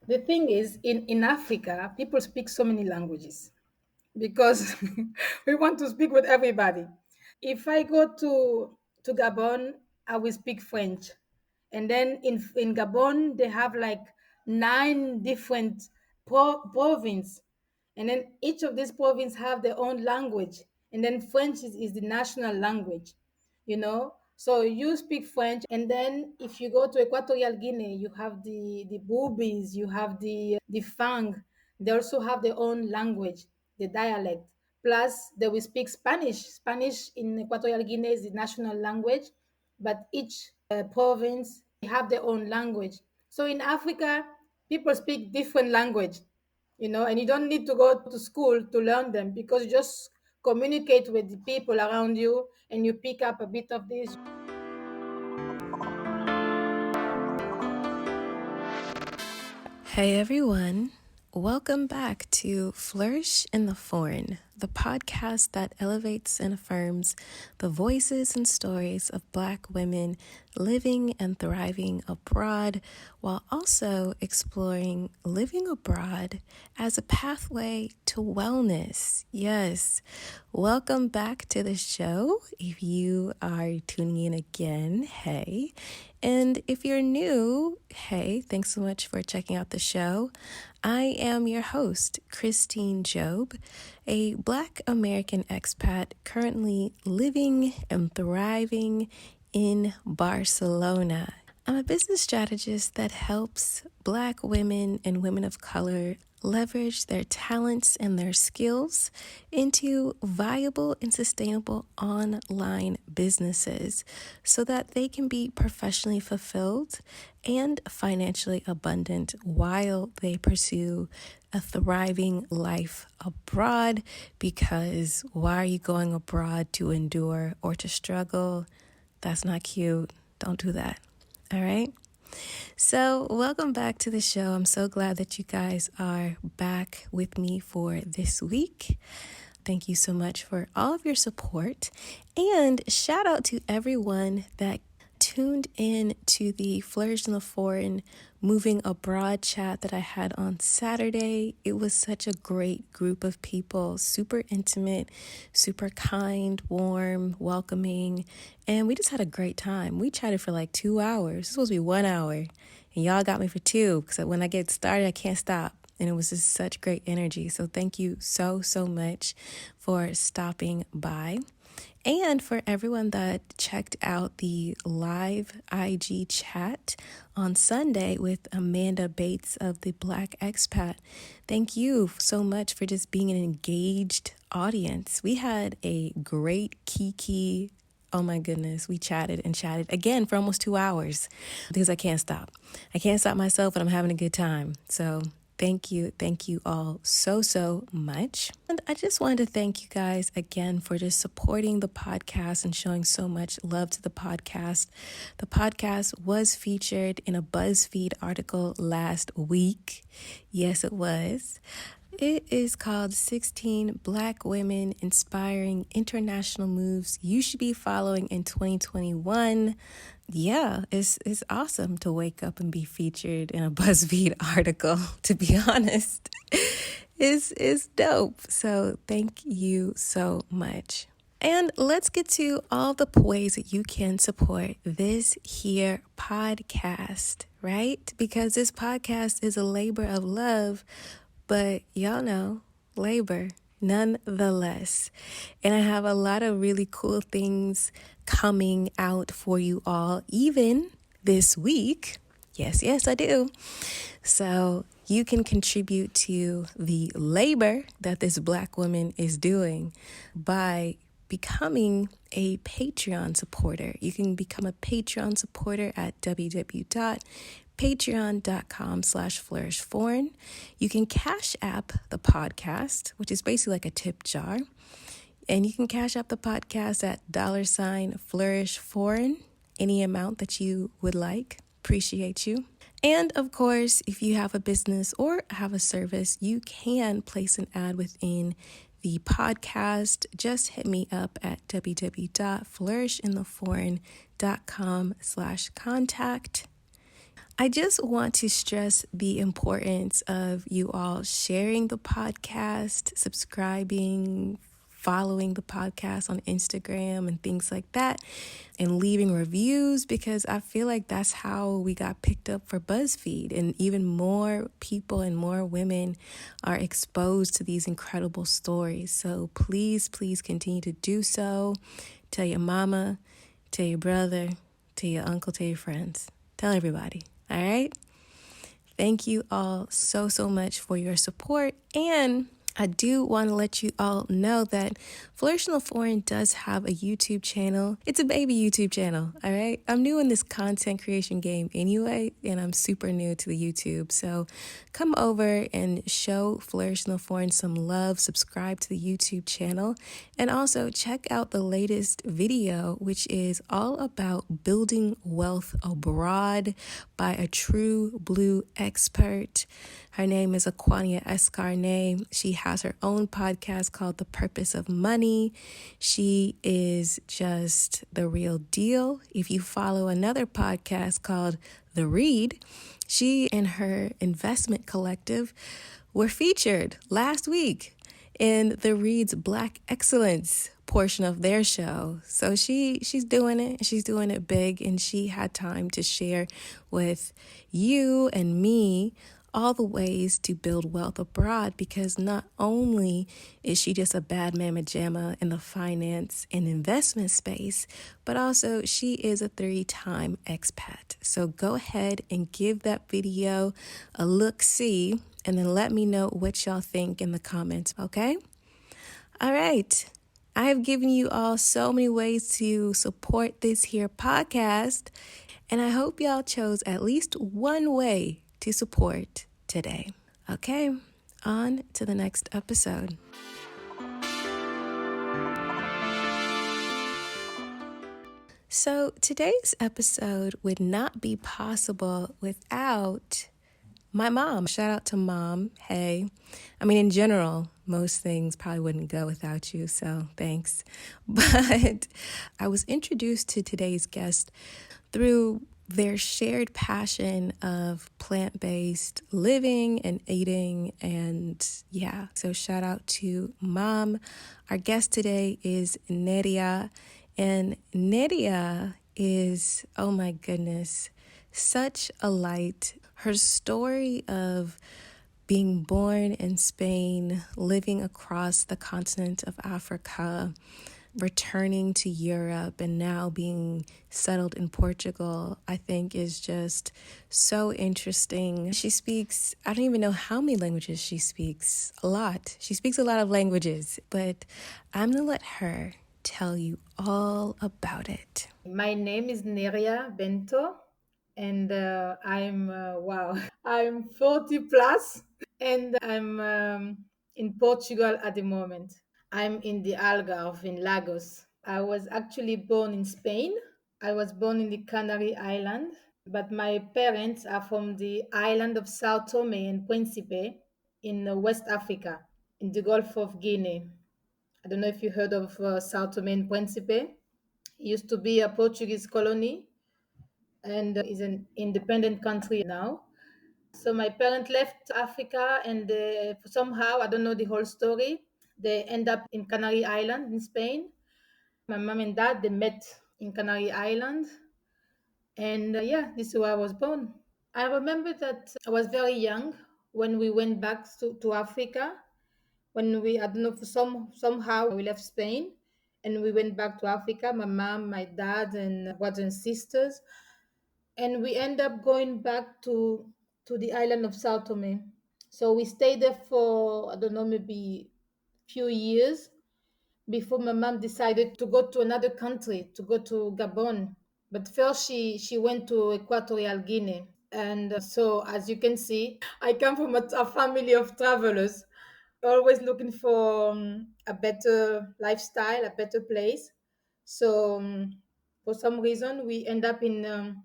The thing is, in Africa, people speak so many languages because we want to speak with everybody. If I go to Gabon, I will speak French, and then in Gabon they have like nine different province, and then each of these province have their own language, and then French is the national language, so you speak French, and then if you go to Equatorial Guinea, you have the Bubis, you have the Fang. They also have their own language, the dialect. Plus, they will speak Spanish. Spanish in Equatorial Guinea is the national language, but each province have their own language. So in Africa, people speak different language, and you don't need to go to school to learn them because you just communicate with the people around you and you pick up a bit of this. Hey everyone, welcome back to Flourish in the Foreign, the podcast that elevates and affirms the voices and stories of Black women living and thriving abroad while also exploring living abroad as a pathway to wellness. Yes, welcome back to the show. If you are tuning in again, hey. And if you're new, hey, thanks so much for checking out the show. I am your host, Christine Job, a Black American expat currently living and thriving in Barcelona. I'm a business strategist that helps Black women and women of color leverage their talents and their skills into viable and sustainable online businesses so that they can be professionally fulfilled and financially abundant while they pursue a thriving life abroad. Because why are you going abroad to endure or to struggle? That's not cute. Don't do that. All right. So, welcome back to the show. I'm so glad that you guys are back with me for this week. Thank you so much for all of your support. And shout out to everyone that tuned in to the Flourish in the Foreign Moving Abroad chat that I had on Saturday. It was such a great group of people, super intimate, super kind, warm, welcoming, and we just had a great time. We chatted for like 2 hours. It's supposed to be 1 hour, and y'all got me for 2 because when I get started, I can't stop. And it was just such great energy. So thank you so much for stopping by. And for everyone that checked out the live IG chat on Sunday with Amanda Bates of the Black Expat, thank you so much for just being an engaged audience. We had a great kiki. Oh my goodness, we chatted and chatted again for almost 2 hours because I can't stop. I can't stop myself and I'm having a good time. So thank you all so much. And I just wanted to thank you guys again for just supporting the podcast and showing so much love to the podcast. The podcast was featured in a BuzzFeed article last week. Yes, it was. It is called 16 Black Women Inspiring International Moves You Should Be Following in 2021. Yeah, it's awesome to wake up and be featured in a BuzzFeed article, to be honest. It's dope. So thank you so much. And let's get to all the ways that you can support this here podcast, right? Because this podcast is a labor of love, but y'all know, labor nonetheless. And I have a lot of really cool things coming out for you all, even this week. Yes, I do. So you can contribute to the labor that this Black woman is doing by becoming a Patreon supporter. You can become a Patreon supporter at www.patreon.com/flourishforeign. You can Cash App the podcast, which is basically like a tip jar. And you can Cash App the podcast at $flourishforeign, any amount that you would like. Appreciate you. And of course, if you have a business or have a service, you can place an ad within the podcast. Just hit me up at www.flourishintheforeign.com/contact. I just want to stress the importance of you all sharing the podcast, subscribing, following the podcast on Instagram and things like that, and leaving reviews because I feel like that's how we got picked up for BuzzFeed. And even more people and more women are exposed to these incredible stories. So please, please continue to do so. Tell your mama, tell your brother, tell your uncle, tell your friends. Tell everybody. All right. Thank you all so, so much for your support. And I do want to let you all know that Flourish in the Foreign does have a YouTube channel. It's a baby YouTube channel, all right? I'm new in this content creation game anyway, and I'm super new to the YouTube. So come over and show Flourish in the Foreign some love, subscribe to the YouTube channel, and also check out the latest video, which is all about building wealth abroad by a true blue expert. Her name is Aquania Escarne. She has her own podcast called The Purpose of Money. She is just the real deal. If you follow another podcast called The Read, she and her investment collective were featured last week in The Read's Black Excellence portion of their show. So she's doing it. She's doing it big, and she had time to share with you and me all the ways to build wealth abroad, because not only is she just a bad mama jamma in the finance and investment space, but also she is a 3-time expat. So go ahead and give that video a look-see and then let me know what y'all think in the comments, okay? All right. I have given you all so many ways to support this here podcast, and I hope y'all chose at least one way to support today. Okay, on to the next episode. So today's episode would not be possible without my mom. Shout out to Mom. Hey. I mean, in general, most things probably wouldn't go without you, so thanks. But I was introduced to today's guest through their shared passion of plant-based living and eating. And yeah, so shout out to Mom. Our guest today is Neria. And Neria is, oh my goodness, such a light. Her story of being born in Spain, living across the continent of Africa, returning to Europe, and now being settled in Portugal, I think is just so interesting. She speaks, I don't even know how many languages she speaks, a lot. She speaks a lot of languages, but I'm going to let her tell you all about it. My name is Neria Bento, and I'm 40 plus, and I'm in Portugal at the moment. I'm in the Algarve in Lagos. I was actually born in Spain. I was born in the Canary Island, but my parents are from the island of Sao Tome and Principe in West Africa, in the Gulf of Guinea. I don't know if you heard of Sao Tome and Principe. It used to be a Portuguese colony and is an independent country now. So my parents left Africa and somehow, I don't know the whole story, they end up in Canary Island in Spain. My mom and dad, they met in Canary Island. And yeah, this is where I was born. I remember that I was very young when we went back to Africa. When we, I don't know, somehow we left Spain and we went back to Africa, my mom, my dad, and brothers and sisters. And we end up going back to the island of Sao Tome. So we stayed there for, I don't know, maybe few years before my mom decided to go to another country, to go to Gabon. But first, she went to Equatorial Guinea. And so, as you can see, I come from a family of travelers, always looking for a better lifestyle, a better place. So, for some reason, we end up in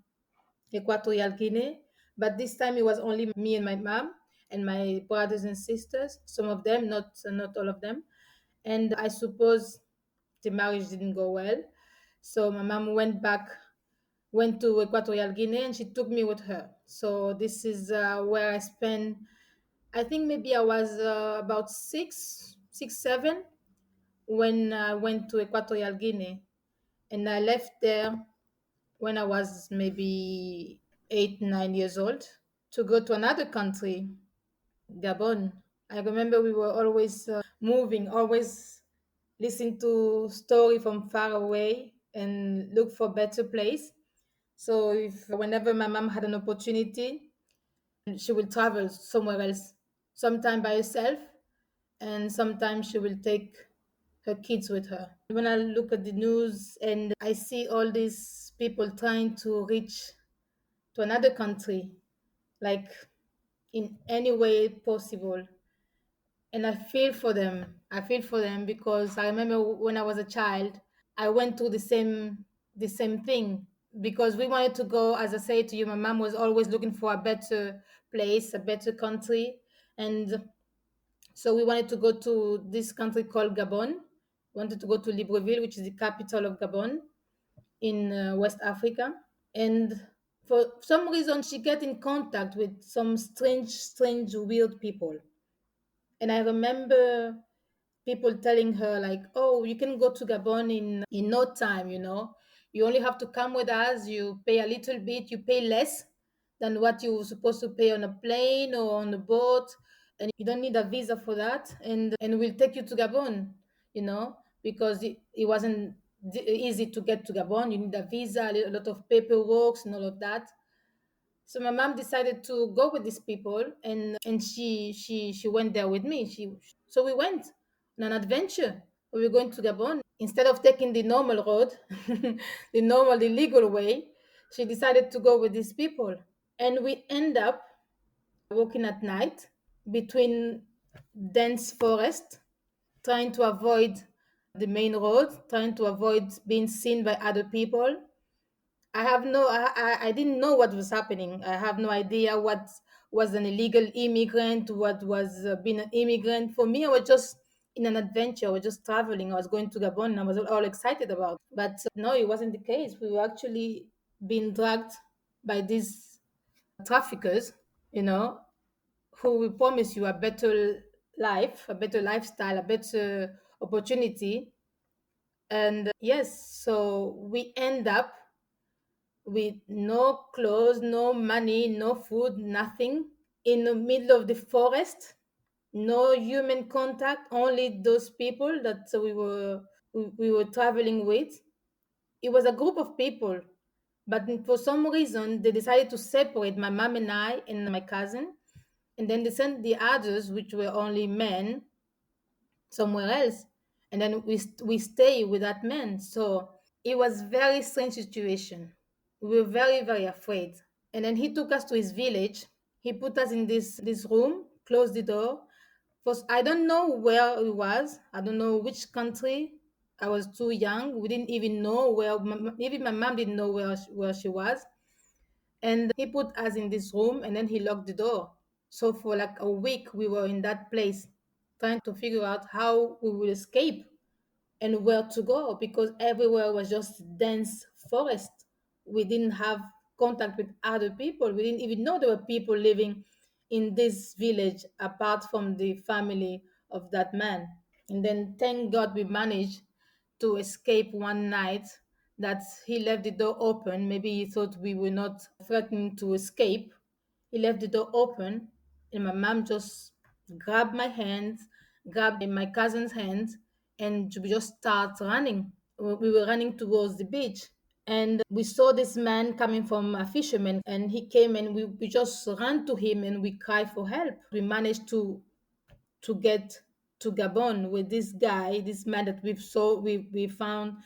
Equatorial Guinea. But this time, it was only me and my mom and my brothers and sisters. Some of them, not all of them. And I suppose the marriage didn't go well. So my mom went back went to Equatorial Guinea, and she took me with her. So this is where I spent. I think maybe I was about six, seven when I went to Equatorial Guinea, and I left there when I was maybe 8, 9 years old to go to another country, Gabon. I remember we were always moving, always listen to story from far away and look for better place. So if whenever my mom had an opportunity, she will travel somewhere else, sometime by herself, and sometimes she will take her kids with her. When I look at the news and I see all these people trying to reach to another country, like in any way possible, and I feel for them. I feel for them because I remember when I was a child, I went through the same thing because we wanted to go. As I say to you, my mom was always looking for a better place, a better country, and so we wanted to go to this country called Gabon. We wanted to go to Libreville, which is the capital of Gabon in West Africa. And for some reason, she get in contact with some strange, weird people. And I remember people telling her like, "Oh, you can go to Gabon in no time. You only have to come with us. You pay a little bit. You pay less than what you're supposed to pay on a plane or on a boat, and you don't need a visa for that. And we'll take you to Gabon. Because it wasn't easy to get to Gabon. You need a visa, a lot of paperwork, and all of that." So my mom decided to go with these people, and she went there with me. So we went on an adventure. We were going to Gabon. Instead of taking the normal road, the legal way, she decided to go with these people. And we end up walking at night between dense forest, trying to avoid the main road, trying to avoid being seen by other people. I didn't know what was happening. I have no idea what was an illegal immigrant, what was being an immigrant. For me, I was just in an adventure. I was just traveling. I was going to Gabon and I was all excited about. But no, it wasn't the case. We were actually being dragged by these traffickers, you know, who will promise you a better life, a better lifestyle, a better opportunity. And yes, so we end up with no clothes, no money, no food, nothing, in the middle of the forest, no human contact, only those people that we were traveling with. It was a group of people, but for some reason they decided to separate my mom and I and my cousin, and then they sent the others, which were only men, somewhere else, and then we stay with that man. So it was very strange situation. We were very, very afraid. And then he took us to his village. He put us in this room, closed the door. First, I don't know where it was. I don't know which country. I was too young. We didn't even know where. Even my mom didn't know where she was. And he put us in this room, and then he locked the door. So for like a week, we were in that place, trying to figure out how we will escape and where to go because everywhere was just dense forest. We didn't have contact with other people. We didn't even know there were people living in this village apart from the family of that man. And then thank God we managed to escape one night, that he left the door open. Maybe he thought we were not threatening to escape. He left the door open, and my mom just grabbed my hand, grabbed my cousin's hand, and we just start running. We were running towards the beach, and we saw this man coming from a fisherman, and he came, and we just ran to him and we cried for help. We managed to get to Gabon with this guy, this man that we found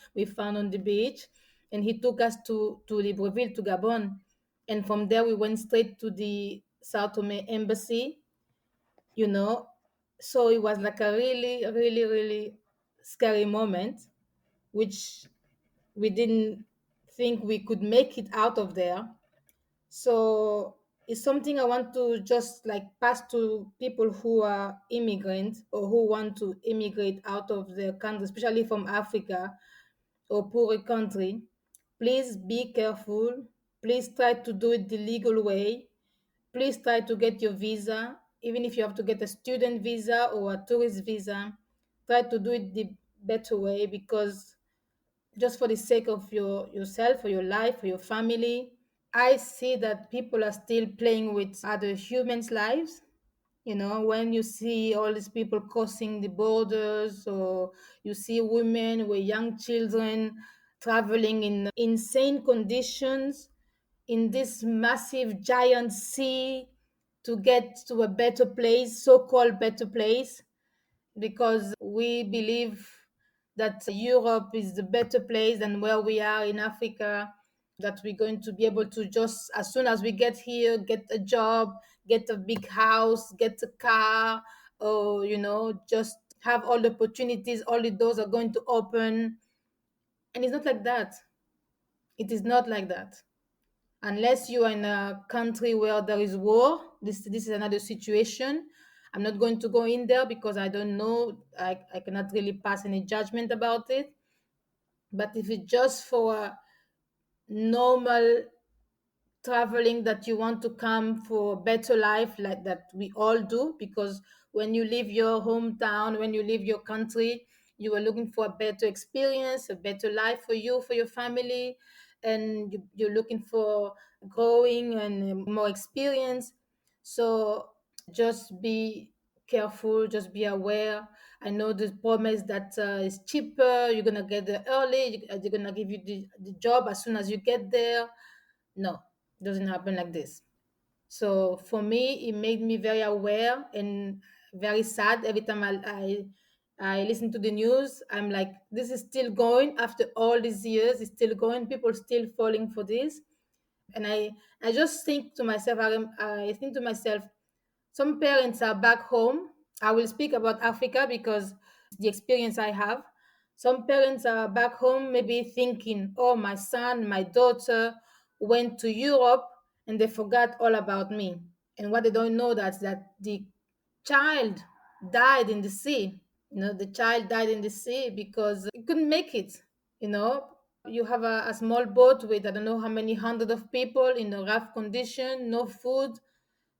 on the beach, and he took us to Libreville, to Gabon, and from there we went straight to the Sao Tome embassy. You know, so it was like a really, really, really scary moment, which we didn't think we could make it out of there. So it's something I want to just like pass to people who are immigrants or who want to immigrate out of their country, especially from Africa or poorer country. Please be careful. Please try to do it the legal way. Please try to get your visa, even if you have to get a student visa or a tourist visa. Try to do it the better way, because just for the sake of yourself, or your life, or your family. I see that people are still playing with other humans' lives. When you see all these people crossing the borders, or you see women with young children traveling in insane conditions in this massive giant sea to get to a better place, so-called better place, because we believe that Europe is the better place than where we are in Africa, that we're going to be able to just, as soon as we get here, get a job, get a big house, get a car, or, just have all the opportunities, all the doors are going to open. And it's not like that. It is not like that. Unless you are in a country where there is war, this is another situation. I'm not going to go in there because I don't know. I cannot really pass any judgment about it. But if it's just for a normal traveling, that you want to come for a better life, like that we all do, because when you leave your hometown, when you leave your country, you are looking for a better experience, a better life for you, for your family, and you're looking for growing and more experience. So just be careful, just be aware. I know the promise that is cheaper, you're gonna get there early, they're gonna give you the job as soon as you get there. No, doesn't happen like this. So for me, it made me very aware and very sad every time I listen to the news. I'm like, this is still going after all these years. It's still going. People still falling for this. And I just think to myself, I think to myself, some parents are back home. I will speak about Africa because the experience I have. Some parents are back home, maybe thinking, oh, my son, my daughter went to Europe and they forgot all about me. And what they don't know that the child died in the sea. The child died in the sea because he couldn't make it. You know, you have a small boat with I don't know how many hundred of people in a rough condition, no food,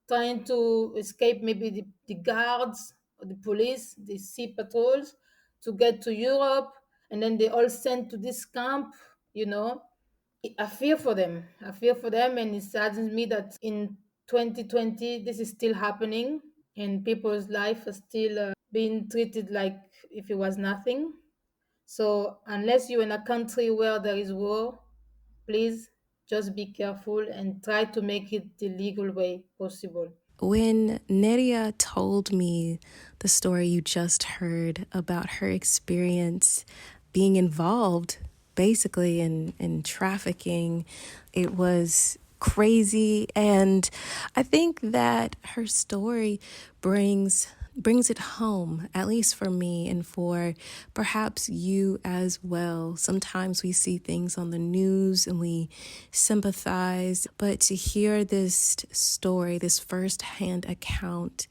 trying to escape maybe the guards or the police, the sea patrols, to get to Europe. And then they all sent to this camp, you know. I fear for them. I fear for them. And it saddens me that in 2020, this is still happening and people's life are still being treated like if it was nothing. So, unless you're in a country where there is war, please just be careful and try to make it the legal way possible. When Neria told me the story you just heard about her experience being involved basically in trafficking, it was crazy. And I think that her story brings it home, at least for me and for perhaps you as well. Sometimes we see things on the news and we sympathize, but to hear this story, this firsthand account,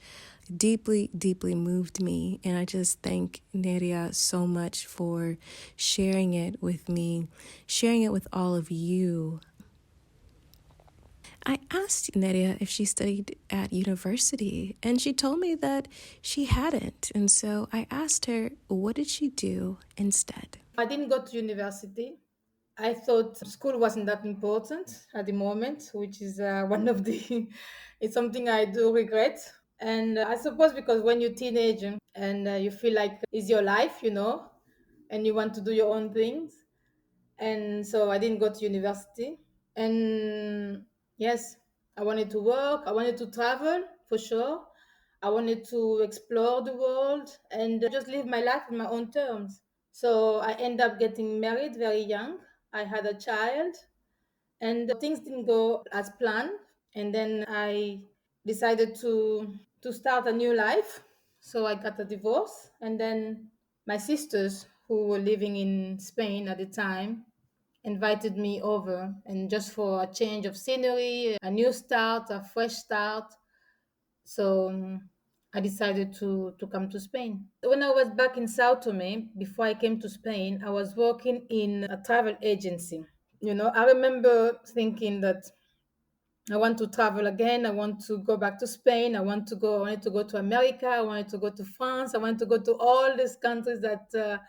deeply, deeply moved me. And I just thank Neria so much for sharing it with me, sharing it with all of you. I asked Neria if she studied at university, and she told me that she hadn't. And so I asked her, what did she do instead? I didn't go to university. I thought school wasn't that important at the moment, which is one of the, it's something I do regret. And I suppose because when you're teenage and you feel like it's your life, and you want to do your own things. And so I didn't go to university. And yes, I wanted to work, I wanted to travel for sure. I wanted to explore the world and just live my life on my own terms. So I ended up getting married very young. I had a child and things didn't go as planned. And then I decided to start a new life. So I got a divorce, and then my sisters who were living in Spain at the time invited me over, and just for a change of scenery, a new start, a fresh start. So I decided to come to Spain. When I was back in Sao Tome, before I came to Spain, I was working in a travel agency. I remember thinking that I want to travel again. I want to go back to Spain. I wanted to go to America. I wanted to go to France. I wanted to go to all these countries that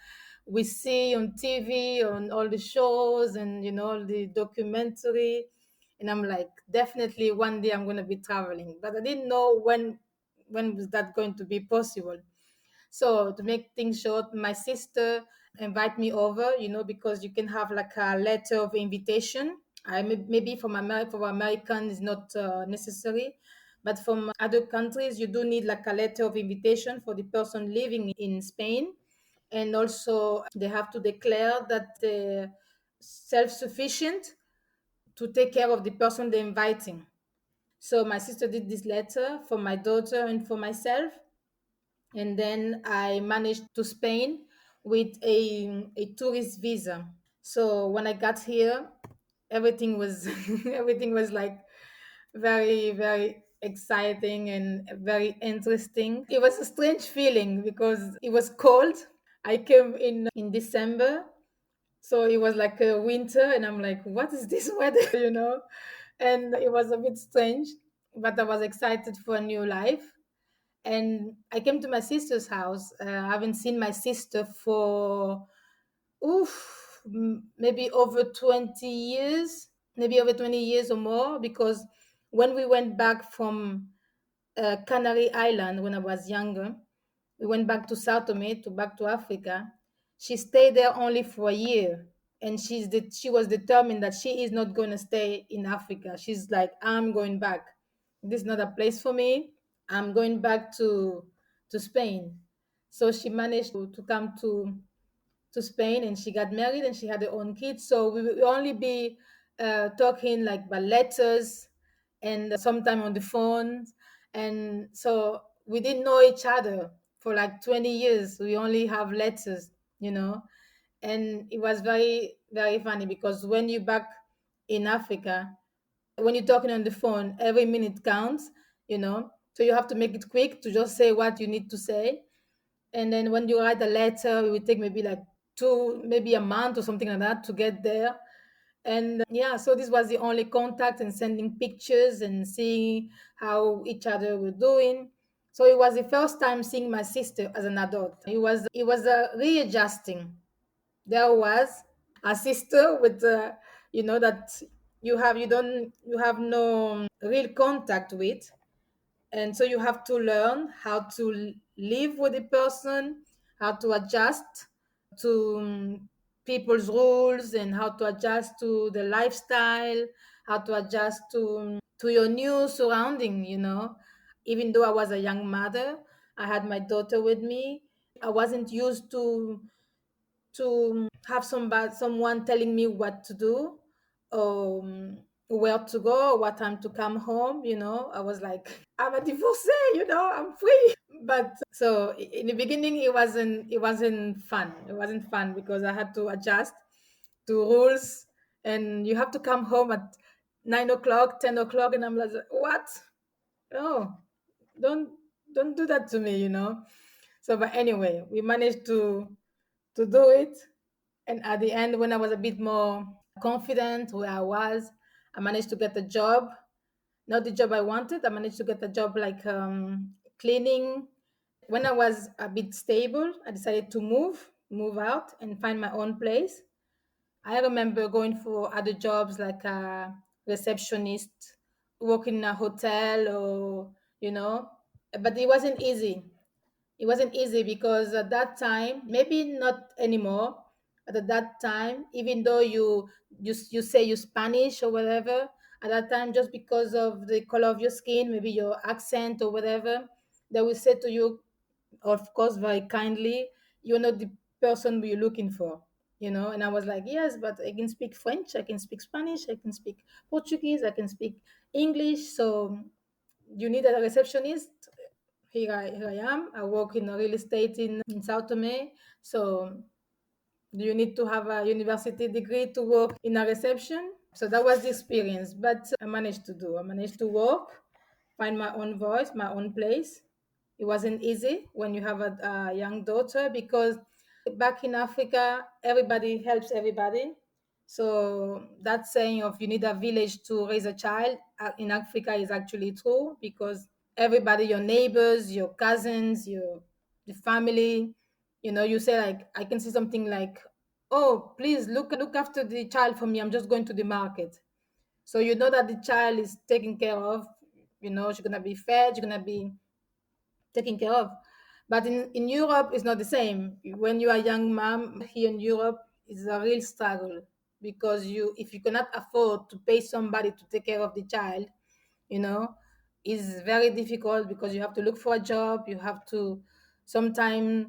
we see on TV, on all the shows, and all the documentary. And I'm like, definitely one day I'm going to be traveling, but I didn't know when was that going to be possible. So to make things short, my sister invited me over, because you can have like a letter of invitation. Maybe for American is not necessary, but from other countries you do need like a letter of invitation for the person living in Spain, and also they have to declare that they're self-sufficient to take care of the person they're inviting. So my sister did this letter for my daughter and for myself, and then I managed to Spain with a tourist visa. So when I got here, everything was everything was like very, very exciting and very interesting. It was a strange feeling because it was cold. I came in December, so it was like a winter, and I'm like, what is this weather, And it was a bit strange, but I was excited for a new life. And I came to my sister's house. I haven't seen my sister for maybe over 20 years, maybe over 20 years or more, because when we went back from Canary Island when I was younger, we went back to South Tome, back to Africa. She stayed there only for a year, and she was determined that she is not going to stay in Africa. She's like, I'm going back. This is not a place for me. I'm going back to Spain. So she managed to come to Spain, and she got married and she had her own kids. So we will only be talking like by letters and sometime on the phone. And so we didn't know each other for like 20 years. We only have letters, you know. And it was very, very funny because when you're back in Africa, when you're talking on the phone, every minute counts, So you have to make it quick to just say what you need to say. And then when you write a letter, it will take maybe like maybe a month or something like that to get there. And yeah, so this was the only contact, and sending pictures and seeing how each other were doing. So it was the first time seeing my sister as an adult. It was readjusting. There was a sister with that you have no real contact with, and so you have to learn how to live with the person, how to adjust to people's rules, and how to adjust to the lifestyle, how to adjust to your new surrounding. Even though I was a young mother, I had my daughter with me. I wasn't used to have someone telling me what to do, um, where to go, what time to come home. I was like, I'm a divorcee, I'm free. But so in the beginning, it wasn't fun. It wasn't fun because I had to adjust to rules, and you have to come home at 9 o'clock, 10 o'clock, and I'm like, what? Oh, don't don't do that to me. So, but anyway, we managed to do it. And at the end, when I was a bit more confident where I managed to get a job. Not the job I wanted. I managed to get a job like cleaning. When I was a bit stable, I decided to move out, and find my own place. I remember going for other jobs like a receptionist, working in a hotel, or, but it wasn't easy. It wasn't easy because at that time, maybe not anymore, but at that time, even though you say you Spanish or whatever, at that time, just because of the color of your skin, maybe your accent or whatever, they will say to you, of course, very kindly, you're not the person you're looking for. And I was like, yes, but I can speak French, I can speak Spanish, I can speak Portuguese, I can speak English. So you need a receptionist. Here I am. I work in real estate in Sao Tome. So do you need to have a university degree to work in a reception? So that was the experience. But I managed to work, find my own voice, my own place. It wasn't easy when you have a young daughter because back in Africa, everybody helps everybody. So that saying of you need a village to raise a child in Africa is actually true, because everybody, your neighbors, your cousins, your the family, you say like, I can see something like, oh, please look after the child for me. I'm just going to the market. So you know that the child is taken care of. She's gonna be fed. She's gonna be taken care of. But in Europe, it's not the same. When you are a young mom here in Europe, it's a real struggle, because if you cannot afford to pay somebody to take care of the child, you know, it's very difficult, because you have to look for a job. You have to sometimes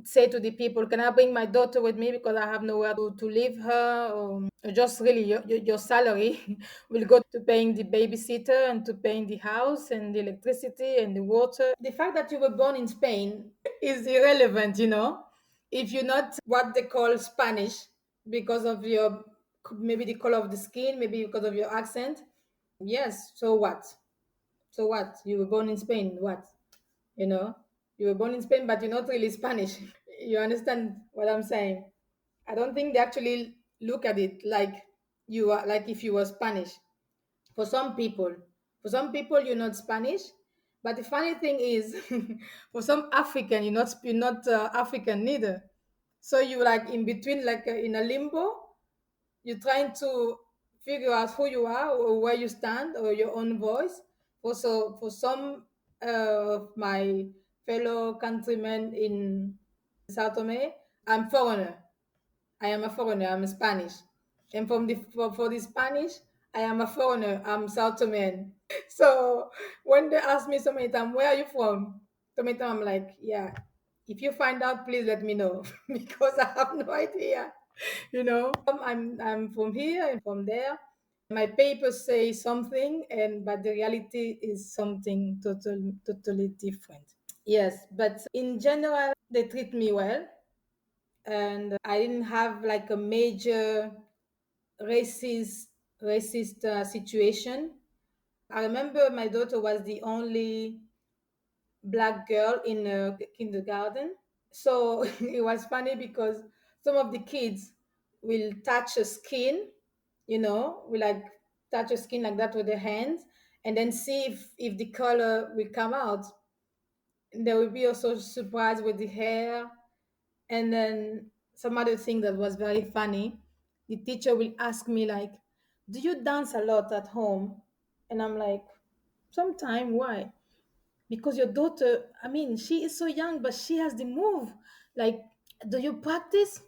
say to the people, can I bring my daughter with me because I have nowhere to leave her? Or just really your salary will go to paying the babysitter and to paying the house and the electricity and the water. The fact that you were born in Spain is irrelevant, if you're not what they call Spanish, because of your, maybe the color of the skin, maybe because of your accent. Yes, so what? So what? You were born in Spain, what? You know, you were born in Spain, but you're not really Spanish. You understand what I'm saying? I don't think they actually look at it like you are, like if you were Spanish. For some people, you're not Spanish. But the funny thing is, for some African, you're not African neither. So you like in between, like in a limbo. You're trying to figure out who you are or where you stand or your own voice. Also, for some of my fellow countrymen in Sao Tome, I'm foreigner. I am a foreigner. I'm Spanish. And for the Spanish, I am a foreigner. I'm South Tomean. So when they ask me so many times, where are you from? So many times I'm like, yeah. If you find out, please let me know because I have no idea. I'm from here and from there. My papers say something, but the reality is something totally different. Yes, but in general, they treat me well, and I didn't have like a major racist situation. I remember my daughter was the only black girl in kindergarten. So it was funny because some of the kids will touch a skin, will like touch a skin like that with their hands, and then see if the color will come out. And they will be also surprised with the hair. And then some other thing that was very funny, the teacher will ask me like, do you dance a lot at home? And I'm like, sometime. Why? Because your daughter, I mean, she is so young, but she has the move. Like, do you practice?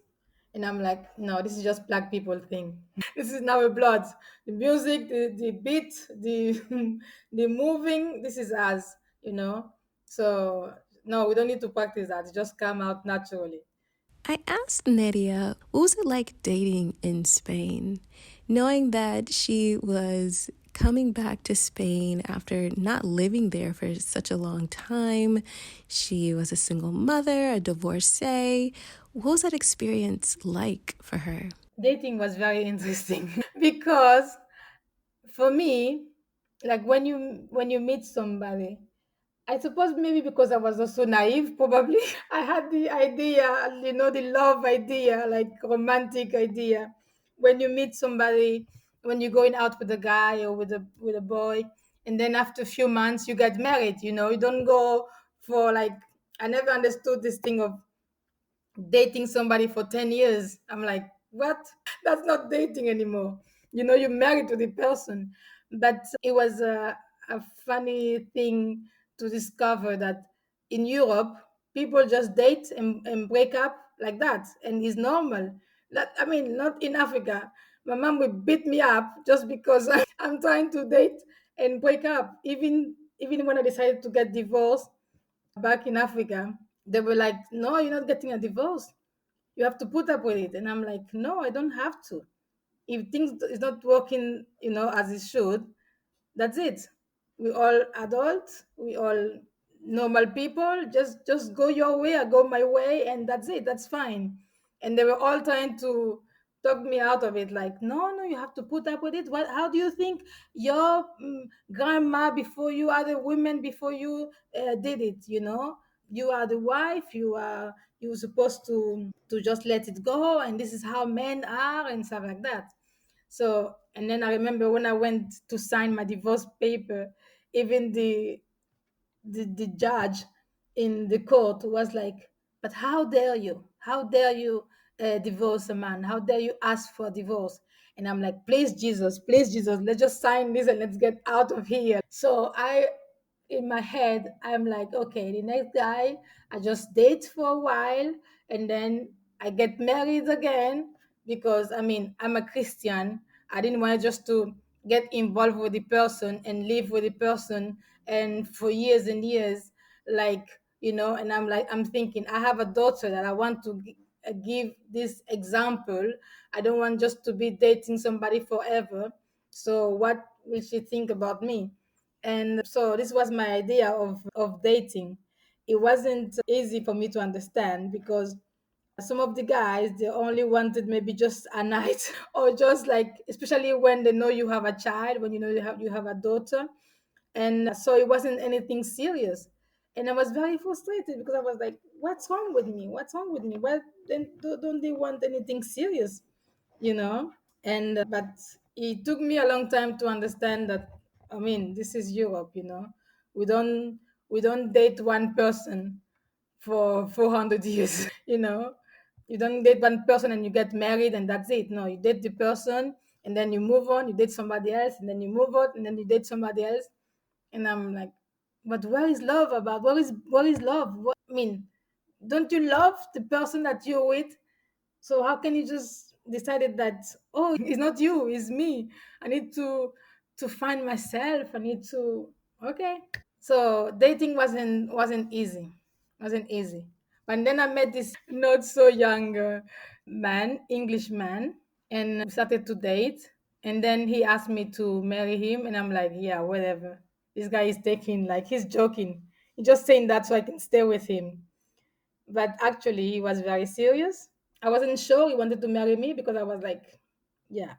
And I'm like, no, this is just black people thing. This is our blood. The music, the beat, the the moving, this is us. So no, we don't need to practice that. It just come out naturally. I asked Neria, what was it like dating in Spain? Knowing that she was coming back to Spain after not living there for such a long time. She was a single mother, a divorcee. What was that experience like for her? Dating was very interesting because for me, like when you meet somebody, I suppose maybe because I was also naive, probably. I had the idea, the love idea, like romantic idea. When you meet somebody, when you're going out with a guy or with a boy, and then after a few months you get married. You don't go for like. I never understood this thing of dating somebody for 10 years. I'm like, what? That's not dating anymore. You're married to the person. But it was a funny thing to discover that in Europe, people just date and break up like that. And it's normal. I mean, not in Africa. My mom would beat me up just because I'm trying to date and break up. Even when I decided to get divorced back in Africa, they were like, no, you're not getting a divorce. You have to put up with it. And I'm like, no, I don't have to. If things is not working, as it should, that's it. We all adults, we all normal people. Just go your way, I go my way, and that's it. That's fine. And they were all trying to talk me out of it, like, no, you have to put up with it. What? How do you think your grandma before you, other women before you did it? you are the wife, you're supposed to just let it go, and this is how men are and stuff like that. So, and then I remember when I went to sign my divorce paper, even the judge in the court was like, but how dare you, how dare you divorce a man, how dare you ask for divorce? And I'm like, please Jesus, let's just sign this and let's get out of here. So I, in my head, I'm like, okay, the next guy I just date for a while, and then I get married again, because I mean, I'm a Christian. I didn't want just to get involved with the person and live with the person and for years and years, like, and I'm like, I'm thinking, I have a daughter that I want to give this example. I don't want just to be dating somebody forever. So what will she think about me? And so this was my idea of dating. It wasn't easy for me to understand, because some of the guys, they only wanted maybe just a night or just like, especially when they know you have a child, when you have a daughter. And so it wasn't anything serious. And I was very frustrated, because I was like, what's wrong with me, what's wrong with me? Well, then don't they want anything serious, you know? And but it took me a long time to understand that, I mean, this is Europe, we don't we don't date one person for 400 years. You don't date one person and you get married and that's it. No, you date the person and then you move on, you date somebody else, and then you move on and then you date somebody else. And I'm like, but where is love about? Where is love? I mean, don't you love the person that you're with? So how can you just decided that, oh, it's not you, it's me? I need to find myself. I need to, okay. So dating wasn't easy. Wasn't easy. But then I met this not so young man, English man, and we started to date. And then he asked me to marry him, and I'm like, yeah, whatever. This guy is taking, like, he's joking. He's just saying that so I can stay with him. But actually, he was very serious. I wasn't sure he wanted to marry me, because I was like, yeah,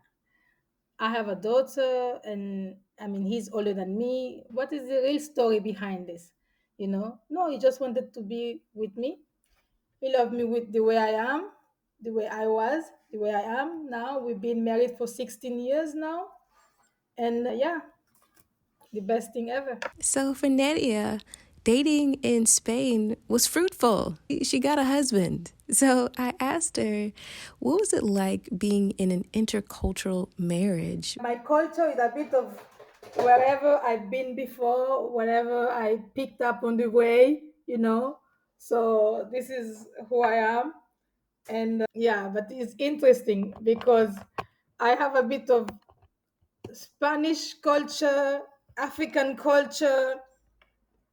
I have a daughter, and I mean, he's older than me. What is the real story behind this? No, he just wanted to be with me. He loved me with the way I am, the way I was, the way I am now. We've been married for 16 years now. And yeah, the best thing ever. So for Neria, dating in Spain was fruitful. She got a husband. So I asked her, what was it like being in an intercultural marriage? My culture is a bit of wherever I've been before, whatever I picked up on the way. So this is who I am. And yeah, but it's interesting because I have a bit of Spanish culture, African culture.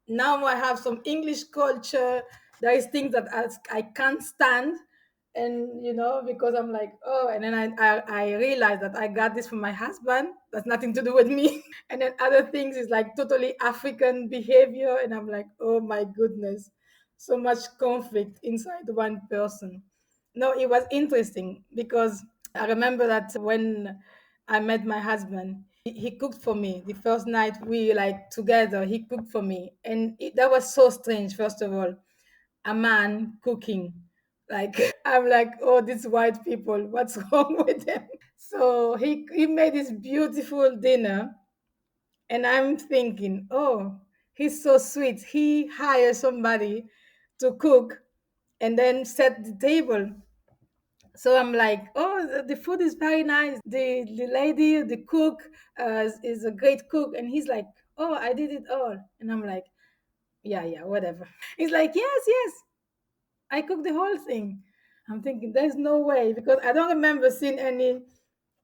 Now I have some English culture. There is things that I can't stand, and because I'm like, oh, and then I realize that I got this from my husband. That's nothing to do with me. And then other things is like totally African behavior, and I'm like, oh my goodness, so much conflict inside one person. No, it was interesting because I remember that when I met my husband, he cooked for me. The first night we like together, he cooked for me. And that was so strange, first of all. A man cooking. Like, I'm like, oh, these white people, what's wrong with them? So he made this beautiful dinner. And I'm thinking, oh, he's so sweet. He hired somebody to cook and then set the table. So I'm like, oh, the food is very nice. The lady, the cook, is a great cook. And he's like, oh, I did it all. And I'm like, yeah, yeah, whatever. He's like, yes, yes, I cooked the whole thing. I'm thinking, there's no way, because I don't remember seeing any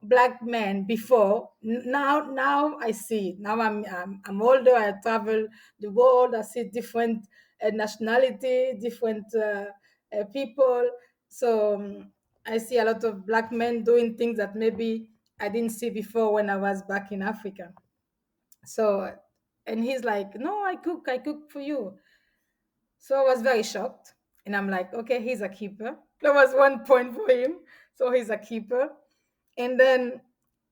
black men before. Now I see it. Now I'm older. I travel the world. I see different nationality, different people. So I see a lot of black men doing things that maybe I didn't see before when I was back in Africa. So, and he's like, no, I cook for you. So I was very shocked. And I'm like, okay, he's a keeper. That was 1 point for him. So he's a keeper. And then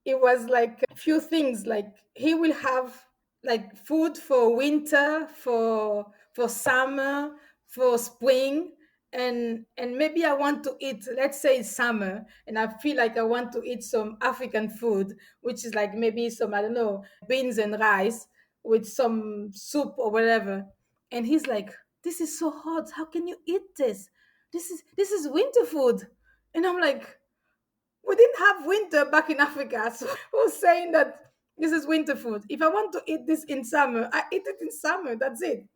it was like a few things, like he will have like food for winter, for summer, for spring, and maybe I want to eat, let's say it's summer, and I feel like I want to eat some African food, which is like maybe some, I don't know, beans and rice with some soup or whatever. And he's like, "This is so hot. How can you eat this? This is winter food." And I'm like, we didn't have winter back in Africa. So who's saying that this is winter food? If I want to eat this in summer, I eat it in summer. That's it,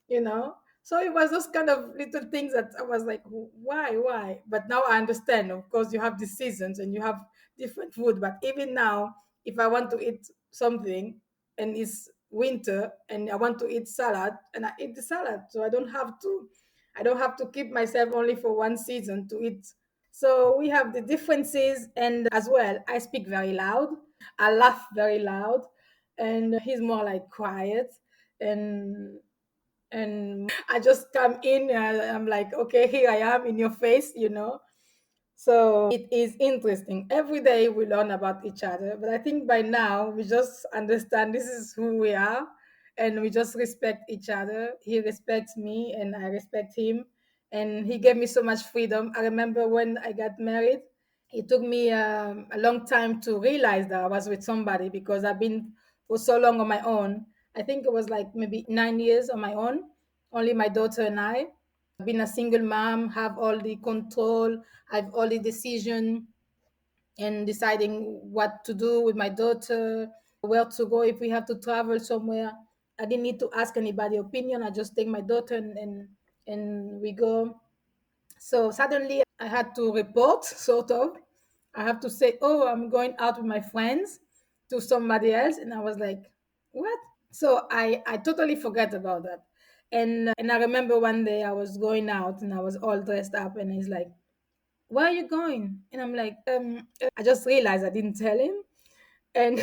you know? So it was those kind of little things that I was like, why? But now I understand. Of course, you have the seasons and you have different food. But even now, if I want to eat something and it's winter and I want to eat salad, and I eat the salad. So I don't have to keep myself only for one season to eat. So we have the differences, and as well, I speak very loud. I laugh very loud, and he's more like quiet. And I just come in, and I'm like, okay, here I am in your face. So it is interesting. Every day we learn about each other, but I think by now we just understand this is who we are, and we just respect each other. He respects me, and I respect him. And he gave me so much freedom. I remember when I got married, it took me a long time to realize that I was with somebody, because I've been for so long on my own. I think it was like maybe 9 years on my own, only my daughter and I. Been a single mom, have all the control, have all the decision, and deciding what to do with my daughter, where to go if we have to travel somewhere. I didn't need to ask anybody opinion. I just take my daughter, and we go. So suddenly I had to report, sort of. I have to say, oh, I'm going out with my friends, to somebody else. And I was like, what? So I totally forget about that. And I remember one day I was going out and I was all dressed up, and he's like, "Where are you going?" And I'm like, I just realized I didn't tell him, and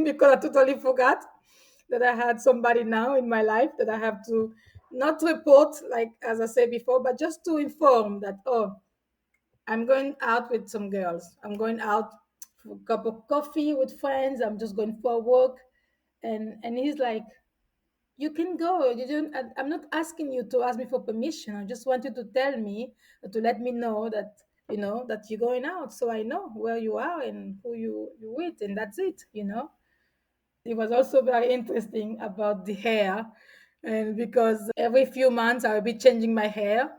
because I totally forgot that I had somebody now in my life that I have to not report, like as I said before, but just to inform that, oh, I'm going out with some girls. I'm going out for a cup of coffee with friends. I'm just going for a walk. And he's like, you can go. You don't. I'm not asking you to ask me for permission. I just want you to tell me, to let me know that that you're going out, so I know where you are and who you with, and that's it. It was also very interesting about the hair, and because every few months I will be changing my hair.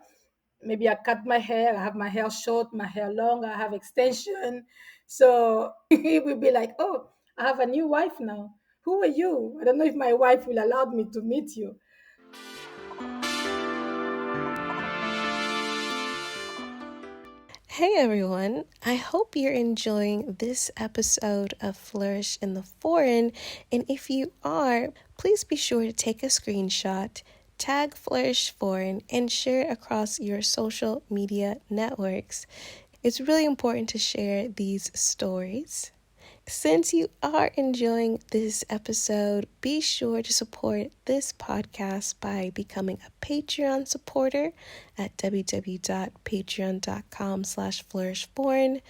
Maybe I cut my hair. I have my hair short, my hair long. I have extension. So he will be like, "Oh, I have a new wife now. Who are you? I don't know if my wife will allow me to meet you." Hey everyone, I hope you're enjoying this episode of Flourish in the Foreign. And if you are, please be sure to take a screenshot, tag Flourish Foreign, and share it across your social media networks. It's really important to share these stories. Since you are enjoying this episode, be sure to support this podcast by becoming a Patreon supporter at www.patreon.com/flourishforeign,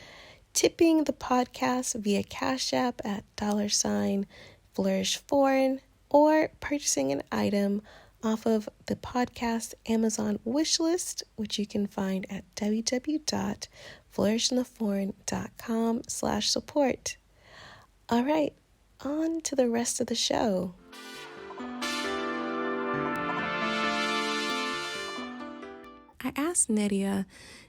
tipping the podcast via Cash App at $flourishforeign, or purchasing an item off of the podcast Amazon wishlist, which you can find at www.flourishintheforeign.com/support. All right, on to the rest of the show. I asked Neria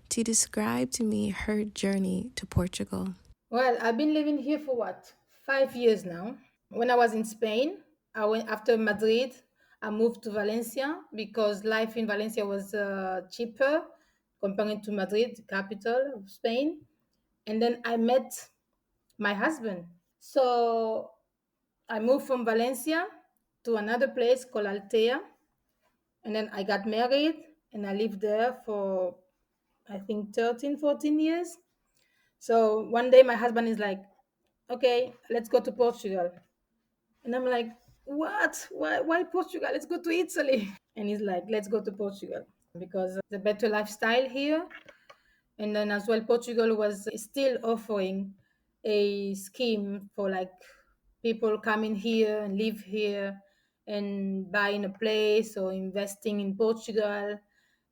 to describe to me her journey to Portugal. Well, I've been living here for what, 5 years now. When I was in Spain, I went after Madrid. I moved to Valencia because life in Valencia was cheaper comparing to Madrid, the capital of Spain. And then I met my husband. So I moved from Valencia to another place called Altea. And then I got married and I lived there for, I think, 13, 14 years. So one day my husband is like, okay, let's go to Portugal. And I'm like, what? Why Portugal? Let's go to Italy. And he's like, let's go to Portugal because the better lifestyle here. And then as well, Portugal was still offering a scheme for like people coming here and live here and buying a place or investing in Portugal.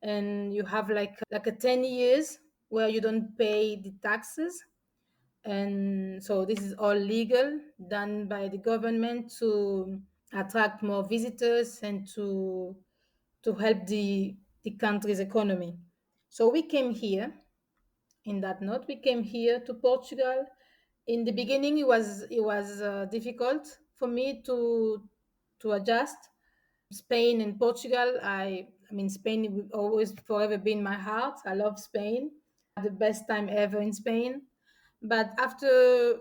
and you have like a 10 years where you don't pay the taxes. And so this is all legal, done by the government to attract more visitors and to help the country's economy. So we came here. In that note, we came here to Portugal. In the beginning, it was difficult for me to adjust. Spain and Portugal. I mean, Spain will always forever be in my heart. I love Spain. Had the best time ever in Spain. But after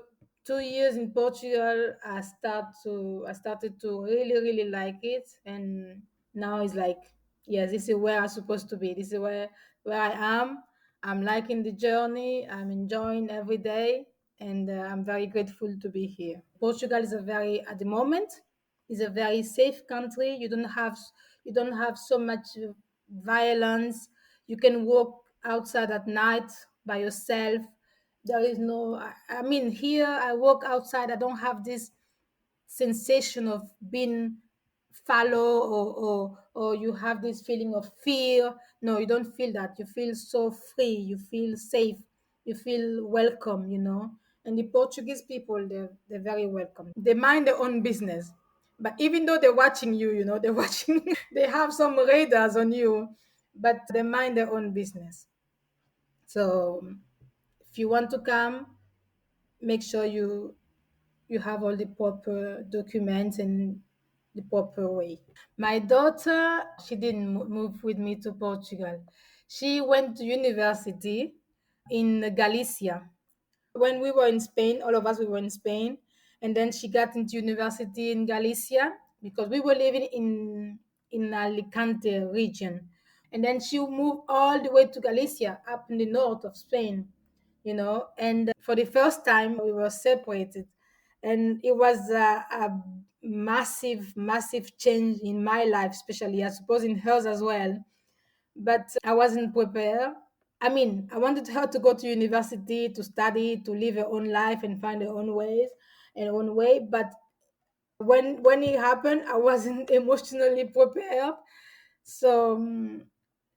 2 years in Portugal, I started to really like it, and now it's like, yes, this is where I'm supposed to be. This is where I am. I'm liking the journey. I'm enjoying every day, and I'm very grateful to be here. Portugal is a very, at the moment, is a very safe country. You don't have so much violence. You can walk outside at night by yourself. There is no, I mean, here I walk outside, I don't have this sensation of being follow, or you have this feeling of fear. No, you don't feel that. You feel so free, you feel safe, you feel welcome, and the Portuguese people, they're very welcome. They mind their own business, but even though they're watching you, they're watching they have some radars on you, but they mind their own business. So if you want to come, make sure you have all the proper documents and the proper way. My daughter, she didn't move with me to Portugal. She went to university in Galicia. When we were in Spain, all of us, we were in Spain, and then she got into university in Galicia because we were living in Alicante region, and then she moved all the way to Galicia, up in the north of Spain, and for the first time we were separated, and it was a massive change in my life, especially, I suppose, in hers as well. But I wasn't prepared. I mean, I wanted her to go to university, to study, to live her own life and find her own ways and own way. But when it happened, I wasn't emotionally prepared. So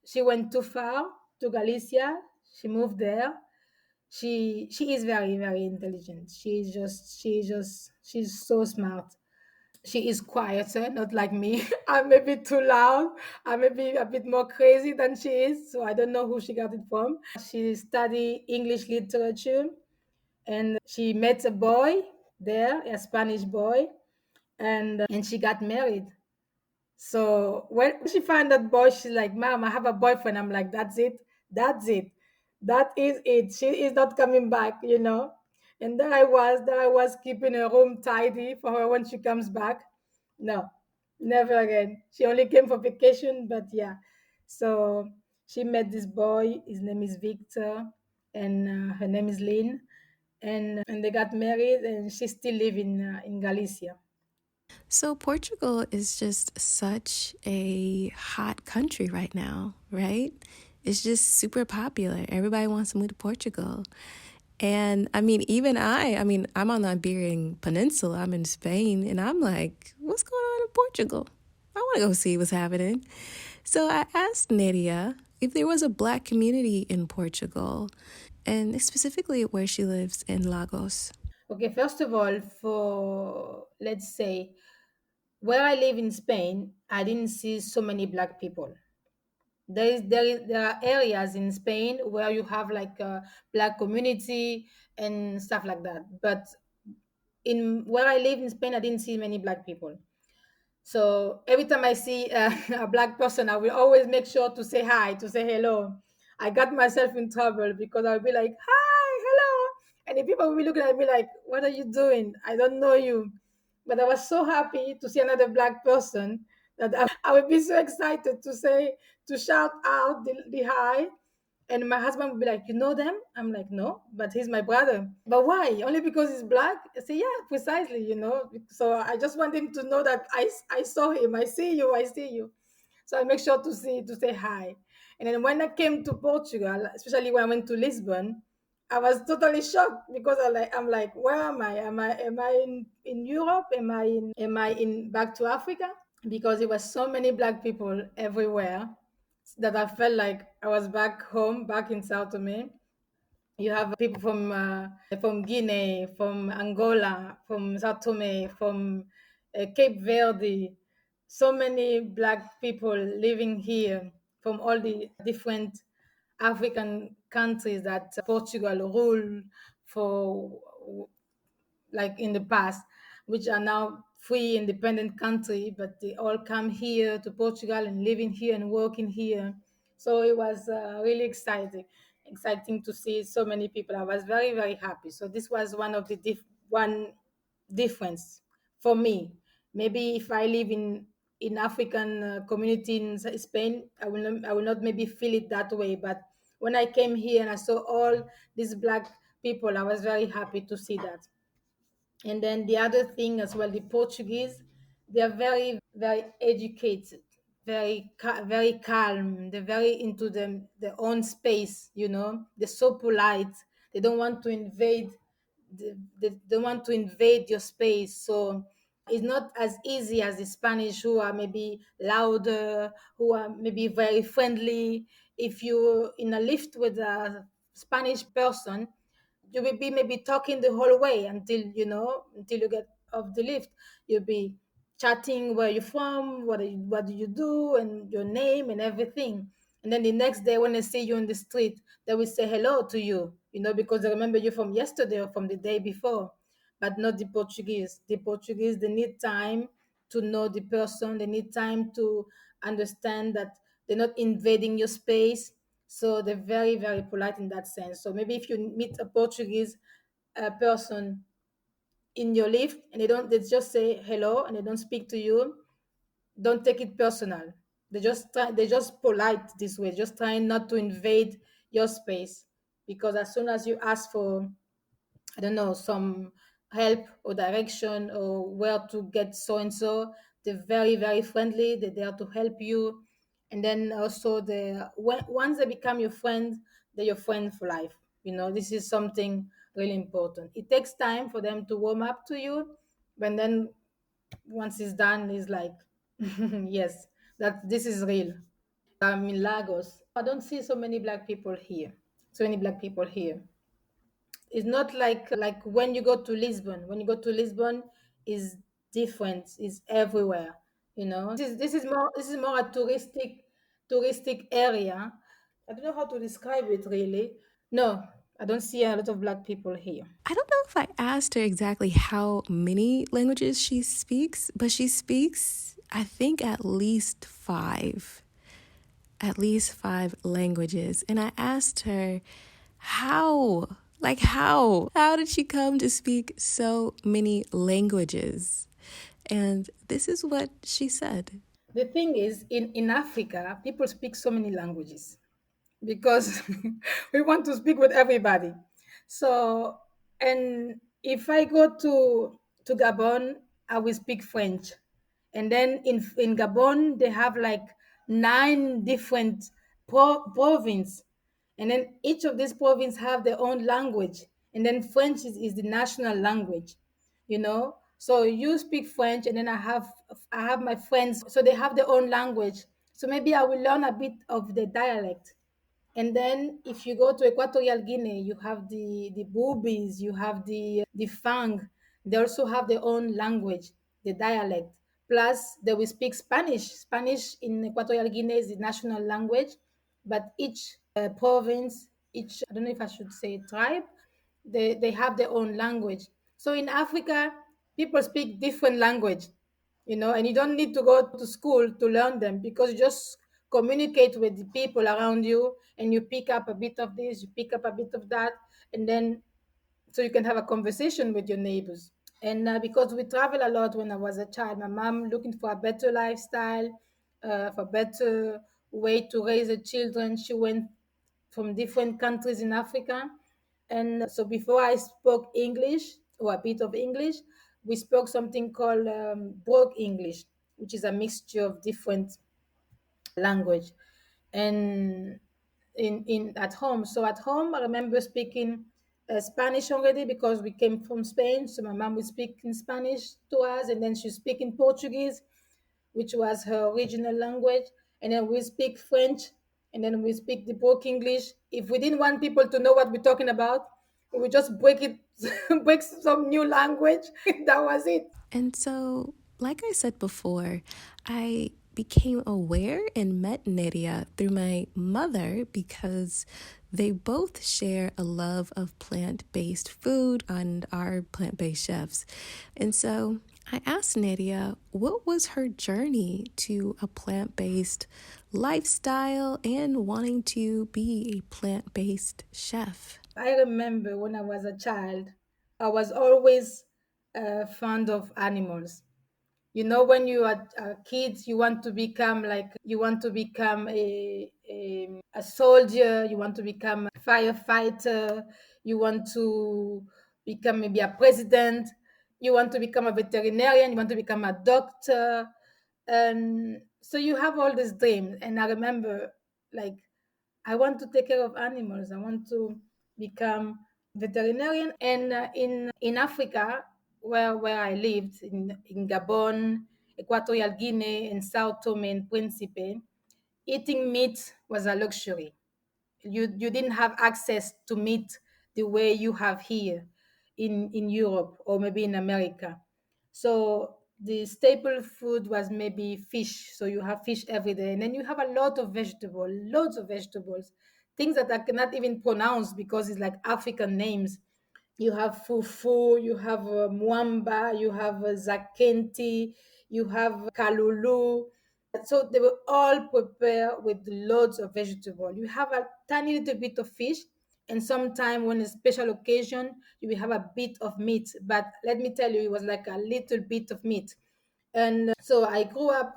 she went too far to Galicia. She moved there. She is very intelligent. She's so smart. She is quieter, not like me. I'm maybe too loud. I'm maybe a bit more crazy than she is. So I don't know who she got it from. She studied English literature, and she met a boy there, a Spanish boy, and she got married. So when she found that boy, she's like, "Mom, I have a boyfriend." I'm like, "That's it. That's it. That is it. She is not coming back." And there I was keeping her room tidy for her when she comes back. No, never again. She only came for vacation, but yeah. So she met this boy. His name is Victor, and her name is Lynn, and they got married, and she still live in Galicia. So, Portugal is just such a hot country right now, right? It's just super popular. Everybody wants to move to Portugal. And I mean, even I mean, I'm on the Iberian Peninsula, I'm in Spain, and I'm like, what's going on in Portugal? I want to go see what's happening. So I asked Neria if there was a black community in Portugal, and specifically where she lives in Lagos. Okay, first of all, for let's say where I live in Spain, I didn't see so many black people. There are areas in Spain where you have like a black community and stuff like that. But in where I live in Spain, I didn't see many black people. So every time I see a black person, I will always make sure to say hi, to say hello. I got myself in trouble because I'll be like, "Hi, hello," and the people will be looking at me like, "What are you doing? I don't know you." But I was so happy to see another black person that I would be so excited to shout out the hi. And my husband would be like, "You know them?" I'm like, "No, but he's my brother." "But why? Only because he's black?" I say, "Yeah, precisely. So I just want him to know that I saw him. I see you. I see you." So I make sure to say hi. And then when I came to Portugal, especially when I went to Lisbon, I was totally shocked because I'm like, where am I? Am I in Europe? Am I in back to Africa? Because there was so many black people everywhere. that I felt like I was back home, back in Sao Tome. You have people from Guinea, from Angola, from Sao Tome, from Cape Verde. So many black people living here from all the different African countries that Portugal ruled for, like in the past, which are now free independent country, but they all come here to Portugal and living here and working here. So it was really exciting to see so many people. I was very happy. So this was one of the one difference for me. Maybe if I live in African community in Spain, I will not maybe feel it that way. But when I came here and I saw all these black people, I was very happy to see that. And then the other thing as well, the Portuguese, they are very educated, very calm. They're very into their own space. They're so polite. They don't want to invade. They don't want to invade your space. So it's not as easy as the Spanish, who are maybe louder, who are maybe very friendly. If you're in a lift with a Spanish person, you will be maybe talking the whole way until you get off the lift. You'll be chatting where you're from, what do you do, and your name and everything. And then the next day when they see you in the street, they will say hello to you, because they remember you from yesterday or from the day before. But not the Portuguese. The Portuguese, they need time to know the person. They need time to understand that they're not invading your space. So they're very polite in that sense. So maybe if you meet a Portuguese person in your lift and they just say hello and they don't speak to you, don't take it personal. They're just polite this way, just trying not to invade your space. Because as soon as you ask for, I don't know, some help or direction or where to get so and so, they're very friendly. They're there to help you. And then also, once they become your friend, they're your friend for life. This is something really important. It takes time for them to warm up to you, but then once it's done, it's like, yes, that this is real. I'm in Lagos. I don't see so many black people here. So many black people here. It's not like when you go to Lisbon. When you go to Lisbon, is different. It's everywhere. This is more a touristic area. I don't know how to describe it really. No, I don't see a lot of black people here. I don't know if I asked her exactly how many languages she speaks, but she speaks, I think, at least five. At least five languages. And I asked her, how? Like, how? How did she come to speak so many languages? And this is what she said. The thing is, in Africa, people speak so many languages because we want to speak with everybody. So, and if I go to Gabon, I will speak French. And then in Gabon, they have like nine different provinces. And then each of these provinces have their own language. And then French is the national language. So you speak French, and then I have my friends, so they have their own language. So maybe I will learn a bit of the dialect. And then if you go to Equatorial Guinea, you have the Bubis, you have the Fang. They also have their own language, the dialect. Plus, they will speak Spanish. Spanish in Equatorial Guinea is the national language, but each province, each, I don't know if I should say tribe, they have their own language. So in Africa, people speak different language, and you don't need to go to school to learn them, because you just communicate with the people around you, and you pick up a bit of this, you pick up a bit of that, and then so you can have a conversation with your neighbors. And because we travel a lot, when I was a child, my mom looking for a better lifestyle, for better way to raise her children, she went from different countries in Africa. And so before I spoke English, or a bit of English, we spoke something called Broke English, which is a mixture of different language. And in at home, so at home, I remember speaking Spanish already, because we came from Spain. So my mom would speak in Spanish to us, and then she speak in Portuguese, which was her original language, and then we speak French and then we speak the broke English. If we didn't want people to know what we're talking about, we would just break it, break some new language. That was it. And so, like I said before, I became aware and met Neria through my mother because they both share a love of plant based food and are plant based chefs. And so I asked Neria what was her journey to a plant based lifestyle and wanting to be a plant based chef. I remember when I was a child, I was always fond of animals. You know, when you are kids, you want to become like you want to become a soldier, you want to become a firefighter, you want to become maybe a president, you want to become a veterinarian, you want to become a doctor, and so you have all these dreams. And I remember, like, I want to take care of animals. I want to become veterinarian. And in Africa, where I lived in Gabon, Equatorial Guinea, and Sao Tome and Principe, eating meat was a luxury. You didn't have access to meat the way you have here in Europe or maybe in America. So the staple food was maybe fish. So you have fish every day, and then you have a lot of vegetable, loads of vegetables, things that I cannot even pronounce because it's like African names. You have fufu, you have mwamba, you have zakenti, you have kalulu. So they were all prepared with loads of vegetable. You have a tiny little bit of fish, and sometime when a special occasion, you will have a bit of meat. But let me tell you, it was like a little bit of meat. And so I grew up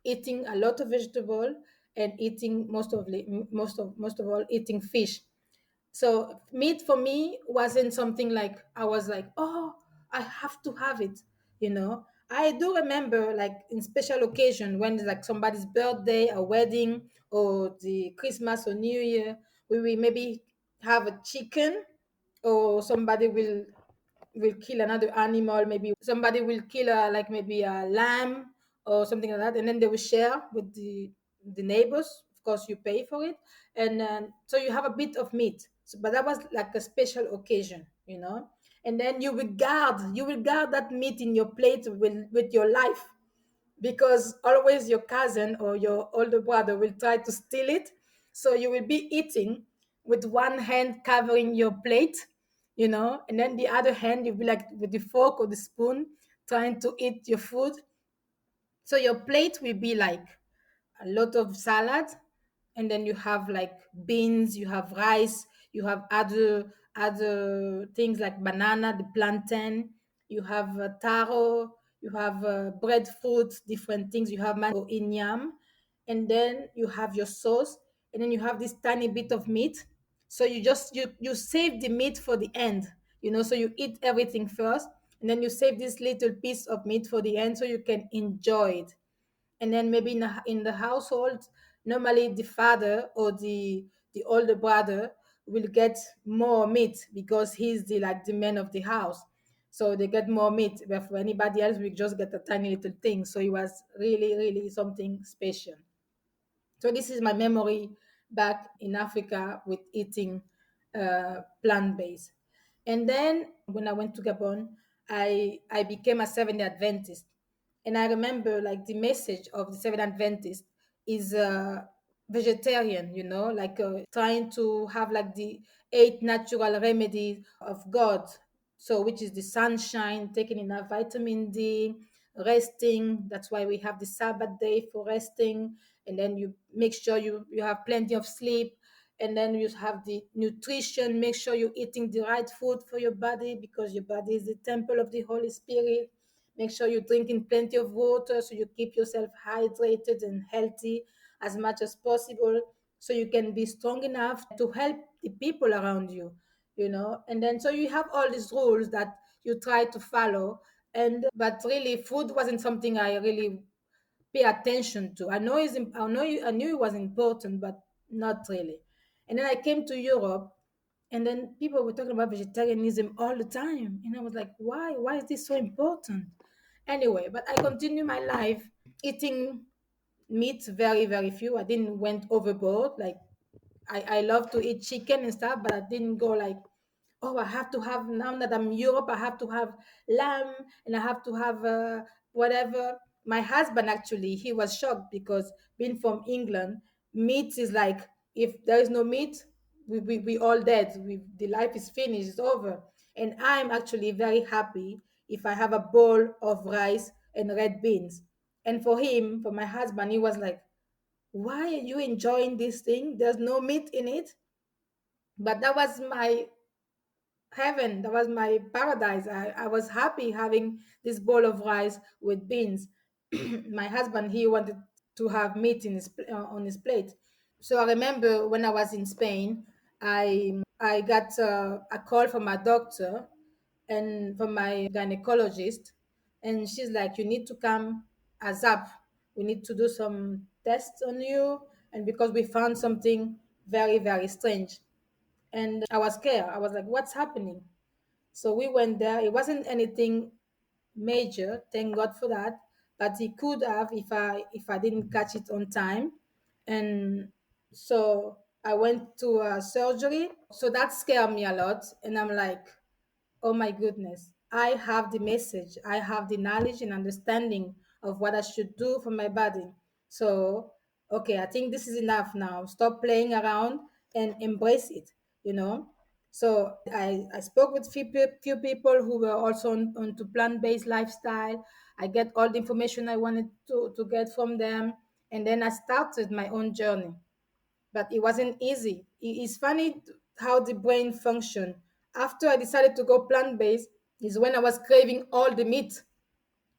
eating a lot of vegetable and eating most of all eating fish. So meat for me wasn't something like I was like, oh, I have to have it, you know. I do remember like in special occasion when it's like somebody's birthday, a wedding, or the Christmas or New Year, we will maybe have a chicken, or somebody will kill another animal. Maybe somebody will kill like maybe a lamb or something like that, and then they will share with the neighbors. Of course, you pay for it, and so you have a bit of meat. So, but that was like a special occasion, you know. And then you will guard that meat in your plate with your life, because always your cousin or your older brother will try to steal it. So you will be eating with one hand covering your plate, and then the other hand you'll be like with the fork or the spoon trying to eat your food. So your plate will be like a lot of salad, and then you have like beans, you have rice, you have other things like banana, the plantain, you have taro, you have breadfruit, different things, you have mango inyam, and then you have your sauce, and then you have this tiny bit of meat. So you save the meat for the end, so you eat everything first, and then you save this little piece of meat for the end so you can enjoy it. And then maybe in the household, normally the father or the older brother will get more meat because he's the man of the house, so they get more meat, but for anybody else we just get a tiny little thing. So it was really really something special. So this is my memory back in Africa with eating plant-based. And then when I went to Gabon, I became a Seventh-day Adventist. And I remember like the message of the Seventh Adventist is vegetarian, like trying to have like the 8 natural remedies of God. So which is the sunshine, taking enough vitamin D, resting. That's why we have the Sabbath day for resting. And then you make sure you have plenty of sleep. And then you have the nutrition, make sure you're eating the right food for your body, because your body is the temple of the Holy Spirit. Make sure you're drinking plenty of water so you keep yourself hydrated and healthy as much as possible, so you can be strong enough to help the people around you. And then so you have all these rules that you try to follow. And but really food wasn't something I really pay attention to. I knew it was important, but not really. And then I came to Europe, and then people were talking about vegetarianism all the time, and I was like, why? Why is this so important? Anyway, but I continue my life eating meat, very, very few. I didn't went overboard. Like I love to eat chicken and stuff, but I didn't go like, oh, I have to have, now that I'm in Europe, I have to have lamb and I have to have whatever. My husband actually, he was shocked because being from England, meat is like, if there is no meat, we all dead. The life is finished, it's over. And I'm actually very happy if I have a bowl of rice and red beans. And for him, for my husband, he was like, why are you enjoying this thing? There's no meat in it. But that was my heaven. That was my paradise. I was happy having this bowl of rice with beans. My husband, he wanted to have meat in on his plate. So I remember when I was in Spain, I got a call from my doctor and from my gynecologist, and she's like, "You need to come ASAP. We need to do some tests on you, and because we found something very, very strange." And I was scared. I was like, "What's happening?" So we went there. It wasn't anything major, thank God for that. But he could have if I didn't catch it on time. And so I went to a surgery. So that scared me a lot. And I'm like, oh my goodness, I have the message, I have the knowledge and understanding of what I should do for my body. So, okay, I think this is enough now. Stop playing around and embrace it, you know? So I spoke with few people who were also on to plant-based lifestyle. I get all the information I wanted to get from them. And then I started my own journey, but it wasn't easy. It's funny how the brain function. After I decided to go plant based, is when I was craving all the meat.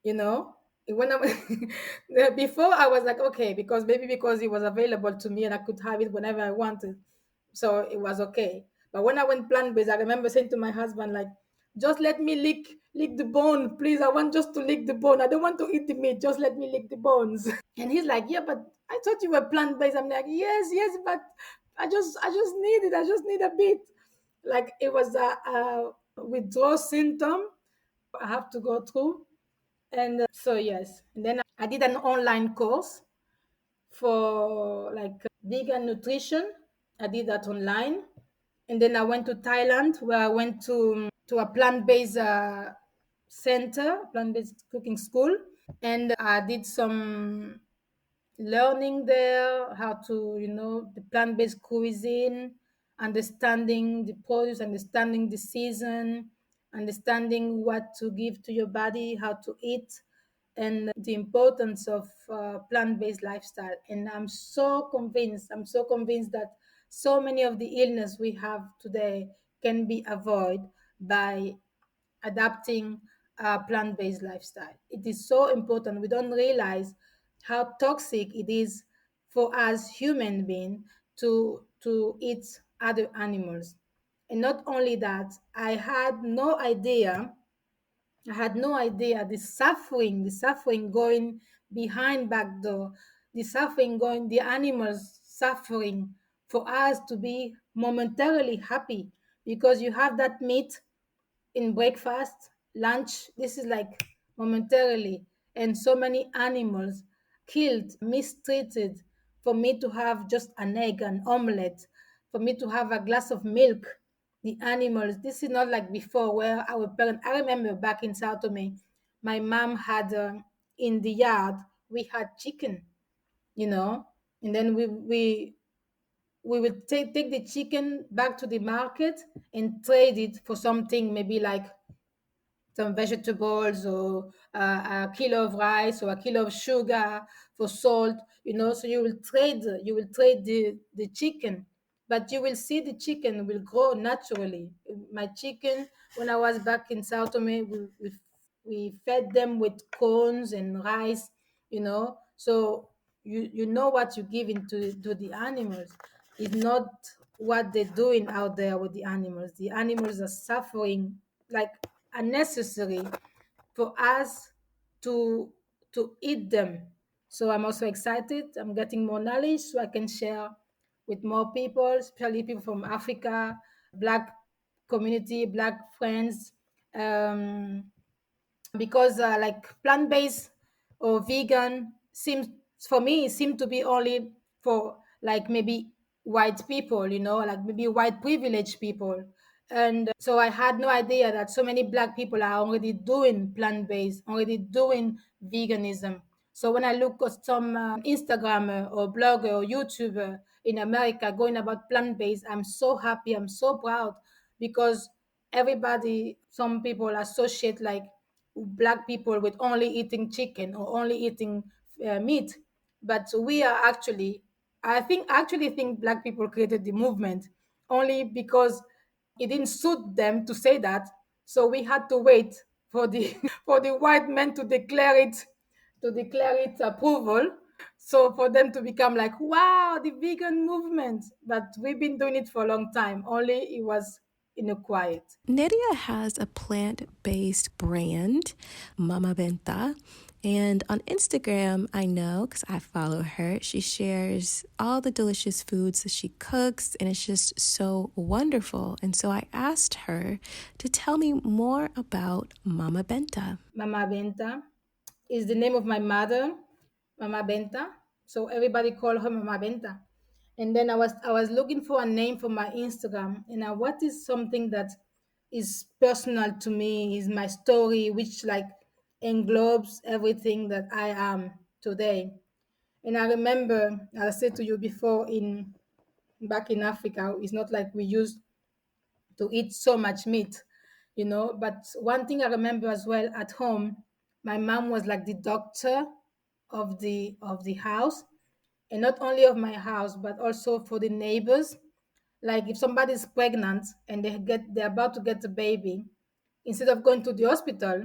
You know, when I before I was like, okay, because maybe because it was available to me and I could have it whenever I wanted, so it was okay. But when I went plant based, I remember saying to my husband like, just let me lick the bone, please. I want just to lick the bone. I don't want to eat the meat. Just let me lick the bones. And he's like, yeah, but I thought you were plant based. I'm like, yes, yes, but I just need it. I just need a bit. Like it was a withdrawal symptom I have to go through. And so yes, and then I did an online course for like vegan nutrition. I did that online, and then I went to Thailand where I went to a plant-based center, plant-based cooking school, and I did some learning there how to, the plant-based cuisine, understanding the produce, understanding the season, understanding what to give to your body, how to eat, and the importance of plant-based lifestyle. And I'm so convinced that so many of the illness we have today can be avoided by adapting a plant-based lifestyle. It is so important. We don't realize how toxic it is for us human beings to eat other animals. And not only that, I had no idea the suffering going behind back door, the suffering going, the animals suffering for us to be momentarily happy because you have that meat in breakfast, lunch. This is like momentarily, and so many animals killed, mistreated for me to have just an egg, an omelette, for me to have a glass of milk. The animals, this is not like before where our parents, I remember back in Sao Tome, my mom had in the yard, we had chicken, and then we would take the chicken back to the market and trade it for something maybe like some vegetables or a kilo of rice or a kilo of sugar for salt, so you will trade the chicken, but you will see the chicken will grow naturally. My chicken, when I was back in Sao Tome, we fed them with corns and rice, so you know what you give into to the animals is not what they're doing out there with the animals. The animals are suffering like unnecessary for us to to eat them. So I'm also excited. I'm getting more knowledge so I can share with more people, especially people from Africa, Black community, Black friends, because like plant-based or vegan seems For me, it seemed to be only for like maybe white people, like maybe white privileged people. And so I had no idea that so many black people are already doing plant-based, already doing veganism. So when I look at some Instagrammer or blogger or YouTuber in America going about plant-based, I'm so happy, I'm so proud, because everybody, some people associate like black people with only eating chicken or only eating meat. But we are actually, I actually think black people created the movement only because it didn't suit them to say that. So we had to wait for the for the white men to declare it approval. So for them to become like, wow, the vegan movement. But we've been doing it for a long time. Only it was in a quiet. Neria has a plant based brand, Mama Benta. And on Instagram, I know because I follow her, she shares all the delicious foods that she cooks, and it's just so wonderful. And so I asked her to tell me more about Mama Benta. Mama Benta is the name of my mother, Mama Benta. So everybody call her Mama Benta. And then I was looking for a name for my Instagram, and what is something that is personal to me, is my story, which like englobes everything that I am today. And I remember I said to you before, in back in Africa, it's not like we used to eat so much meat, But one thing I remember as well at home, my mom was like the doctor of the house, and not only of my house, but also for the neighbors. Like if somebody's pregnant and they're about to get a baby, instead of going to the hospital,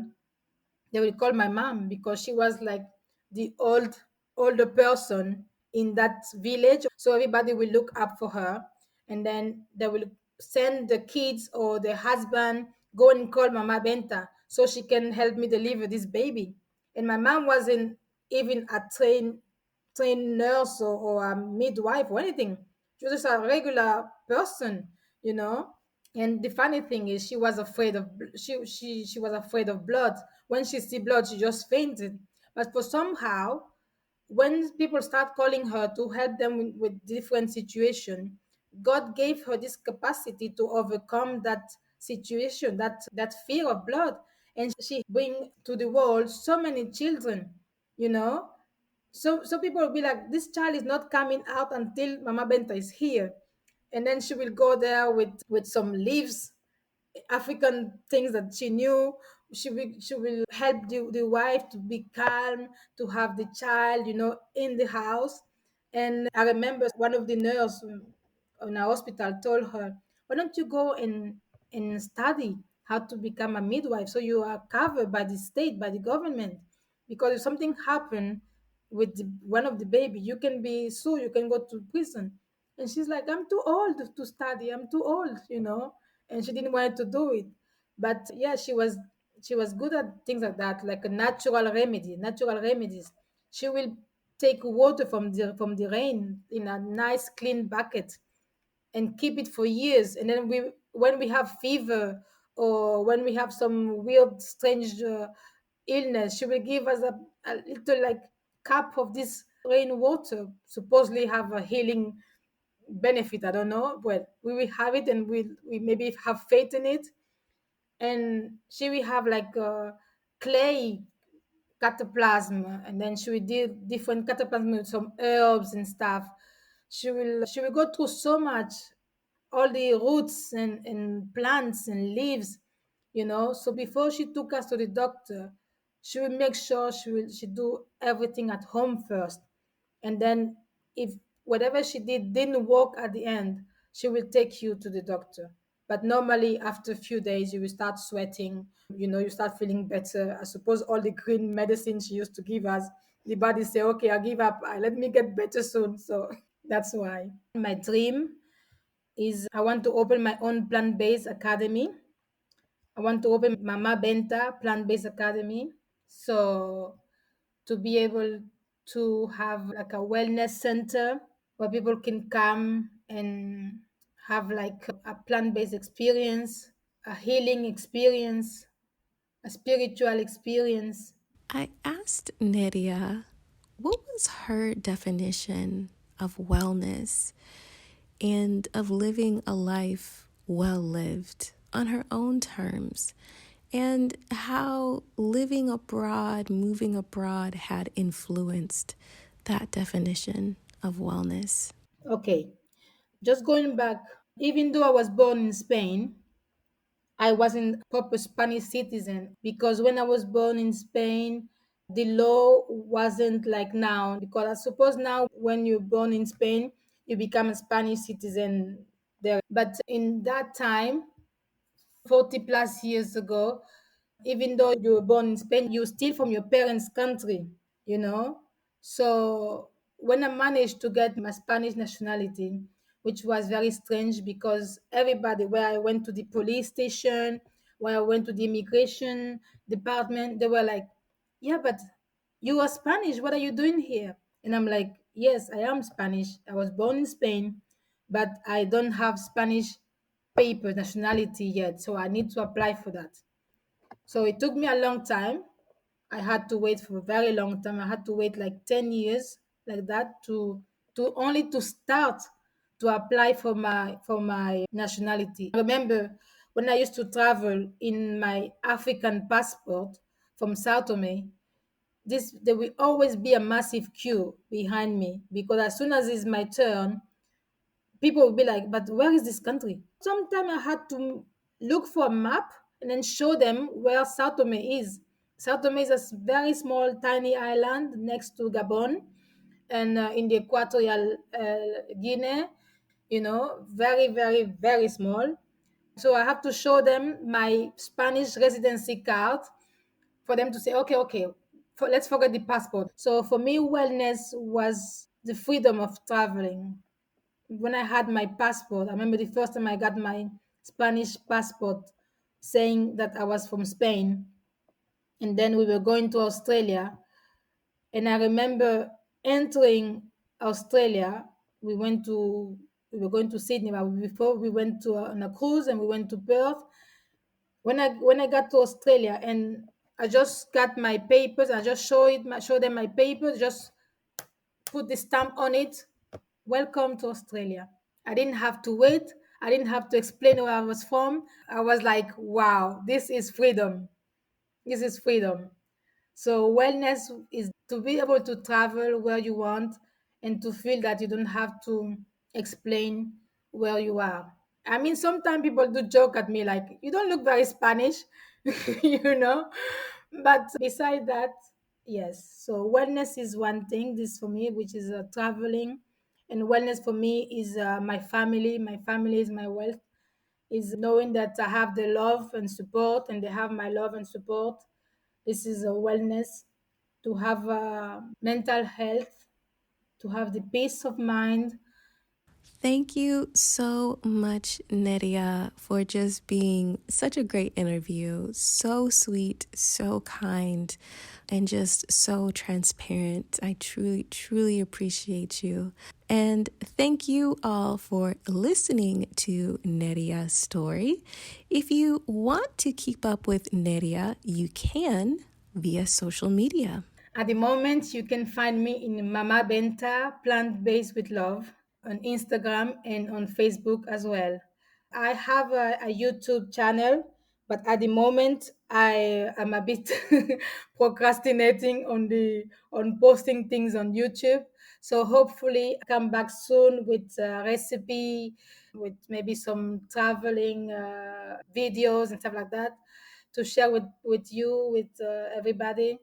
they will call my mom, because she was like the older person in that village. So everybody will look up for her, and then they will send the kids or the husband, go and call Mama Benta so she can help me deliver this baby. And my mom wasn't even a trained nurse or a midwife or anything. She was just a regular person, you know. And the funny thing is, she was afraid of she was afraid of blood. When she see blood, she just fainted. But for somehow, when people start calling her to help them with different situation, God gave her this capacity to overcome that situation, that fear of blood, and she bring to the world so many children, you know. So people will be like, this child is not coming out until Mama Benta is here. And then she will go there with some leaves, African things that she knew. She will help the wife to be calm, to have the child, in the house. And I remember one of the nurse in a hospital told her, why don't you go and study how to become a midwife, so you are covered by the state, by the government, because if something happened with one of the baby, you can be sued, you can go to prison. And she's like, I'm too old to study, I'm too old. And she didn't want to do it. But yeah, she was good at things like that, like a natural remedies. She will take water from the rain in a nice clean bucket and keep it for years. And then when we have fever, or when we have some weird strange illness, she will give us a little like cup of this rainwater, supposedly have a healing benefit. I don't know. Well, we will have it, and we maybe have faith in it. And she will have like clay cataplasm, and then she will do different cataplasm with some herbs and stuff. She will go through so much, all the roots and plants and leaves, so before she took us to the doctor, she will make sure she do everything at home first. And then if whatever she didn't work at the end, she will take you to the doctor. But normally after a few days, you will start sweating, you start feeling better. I suppose all the green medicine she used to give us, the body say, okay, I give up, let me get better soon. So that's why my dream is, I want to open my own plant-based academy. I want to open Mama Benta Plant-Based Academy. So to be able to have like a wellness center where people can come and have like a plant-based experience, a healing experience, a spiritual experience. I asked Neria What was her definition of wellness and of living a life well lived on her own terms? And how living abroad, moving abroad had influenced that definition of wellness. Okay, just going back, even though I was born in Spain, I wasn't a proper Spanish citizen because when I was born in Spain, the law wasn't like now. Because I suppose now, when you're born in Spain, you become a Spanish citizen there. But in that time, 40 plus years ago, even though you were born in Spain, you still from your parents' country, you know? So when I managed to get my Spanish nationality, which was very strange because everybody, where I went to the police station, where I went to the immigration department, they were like, yeah, but you are Spanish. What are you doing here? And I'm like, yes, I am Spanish. I was born in Spain, but I don't have Spanish paper nationality yet. So I need to apply for that. So it took me a long time. I had to wait for a very long time. I had to wait like 10 years like that to only to start to apply for my nationality. I remember when I used to travel in my African passport from Sao Tome, this there will always be a massive queue behind me because as soon as it's my turn, people will be like, but where is this country? Sometimes I had to look for a map and then show them where Sao Tome is. Sao Tome is a very small, tiny island next to Gabon and in the equatorial Guinea, very, very, very small. So I have to show them my Spanish residency card for them to say, okay, okay, let's forget the passport. So for me, wellness was the freedom of traveling. When I had my passport, I remember the first time I got my Spanish passport saying that I was from Spain. And then we were going to Australia. And I remember entering Australia. We were going to Sydney, but before we went to on a cruise and we went to Perth. When I got to Australia and I just got my papers, I just show them my papers, just put the stamp on it. Welcome to Australia. I didn't have to wait. I didn't have to explain where I was from. I was like, wow, this is freedom. This is freedom. So, wellness is to be able to travel where you want and to feel that you don't have to explain where you are. I mean, sometimes people do joke at me like, you don't look very Spanish, you know? But beside that, yes. So, wellness is one thing, this for me, which is traveling. And wellness for me is my family. My family is my wealth, is knowing that I have the love and support, and they have my love and support. This is a wellness, to have mental health, to have the peace of mind. Thank you so much, Neria, for just being such a great interview. So sweet, so kind, and just so transparent. I truly, truly appreciate you. And thank you all for listening to Neria's story. If you want to keep up with Neria, you can via social media. At the moment, you can find me in Mama Benta, Plant Based with Love, on Instagram and on Facebook as well. I have a YouTube channel, but at the moment I am a bit procrastinating on posting things on YouTube. So hopefully I come back soon with a recipe, with maybe some traveling videos and stuff like that to share with you, with everybody.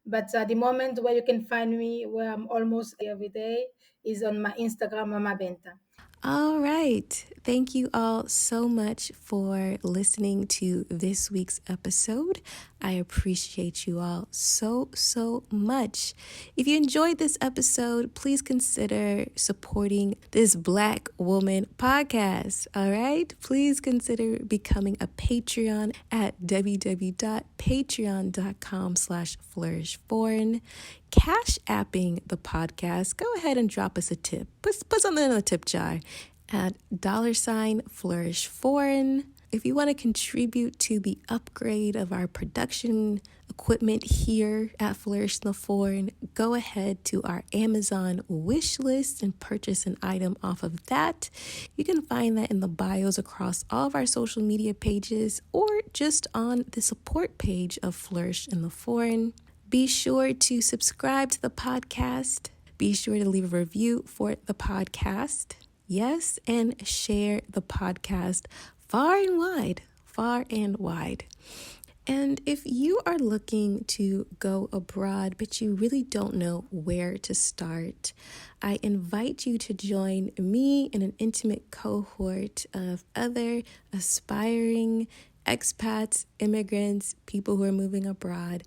But at the moment, where you can find me, where I'm almost every day, is on my Instagram, Mama Benta. All right. Thank you all so much for listening to this week's episode. I appreciate you all so, so much. If you enjoyed this episode, please consider supporting this Black Woman podcast. All right. Please consider becoming a Patreon at www.patreon.com/flourishforeign. Cash apping the podcast. Go ahead and drop us a tip. Put something in the tip jar at $flourishforeign. if you want to contribute to the upgrade of our production equipment here at Flourish in the Foreign, go ahead to our Amazon wish list and purchase an item off of that. You can find that in the bios across all of our social media pages or just on the support page of Flourish in the Foreign. Be sure to subscribe to the podcast. Be sure to leave a review for the podcast. Yes, and share the podcast far and wide, far and wide. And if you are looking to go abroad, but you really don't know where to start, I invite you to join me in an intimate cohort of other aspiring expats, immigrants, people who are moving abroad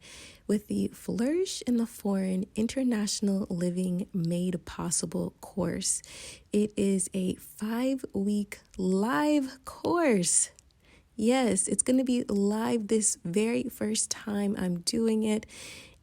with the Flourish in the Foreign International Living Made Possible course. It is a 5-week live course. Yes, it's going to be live this very first time I'm doing it.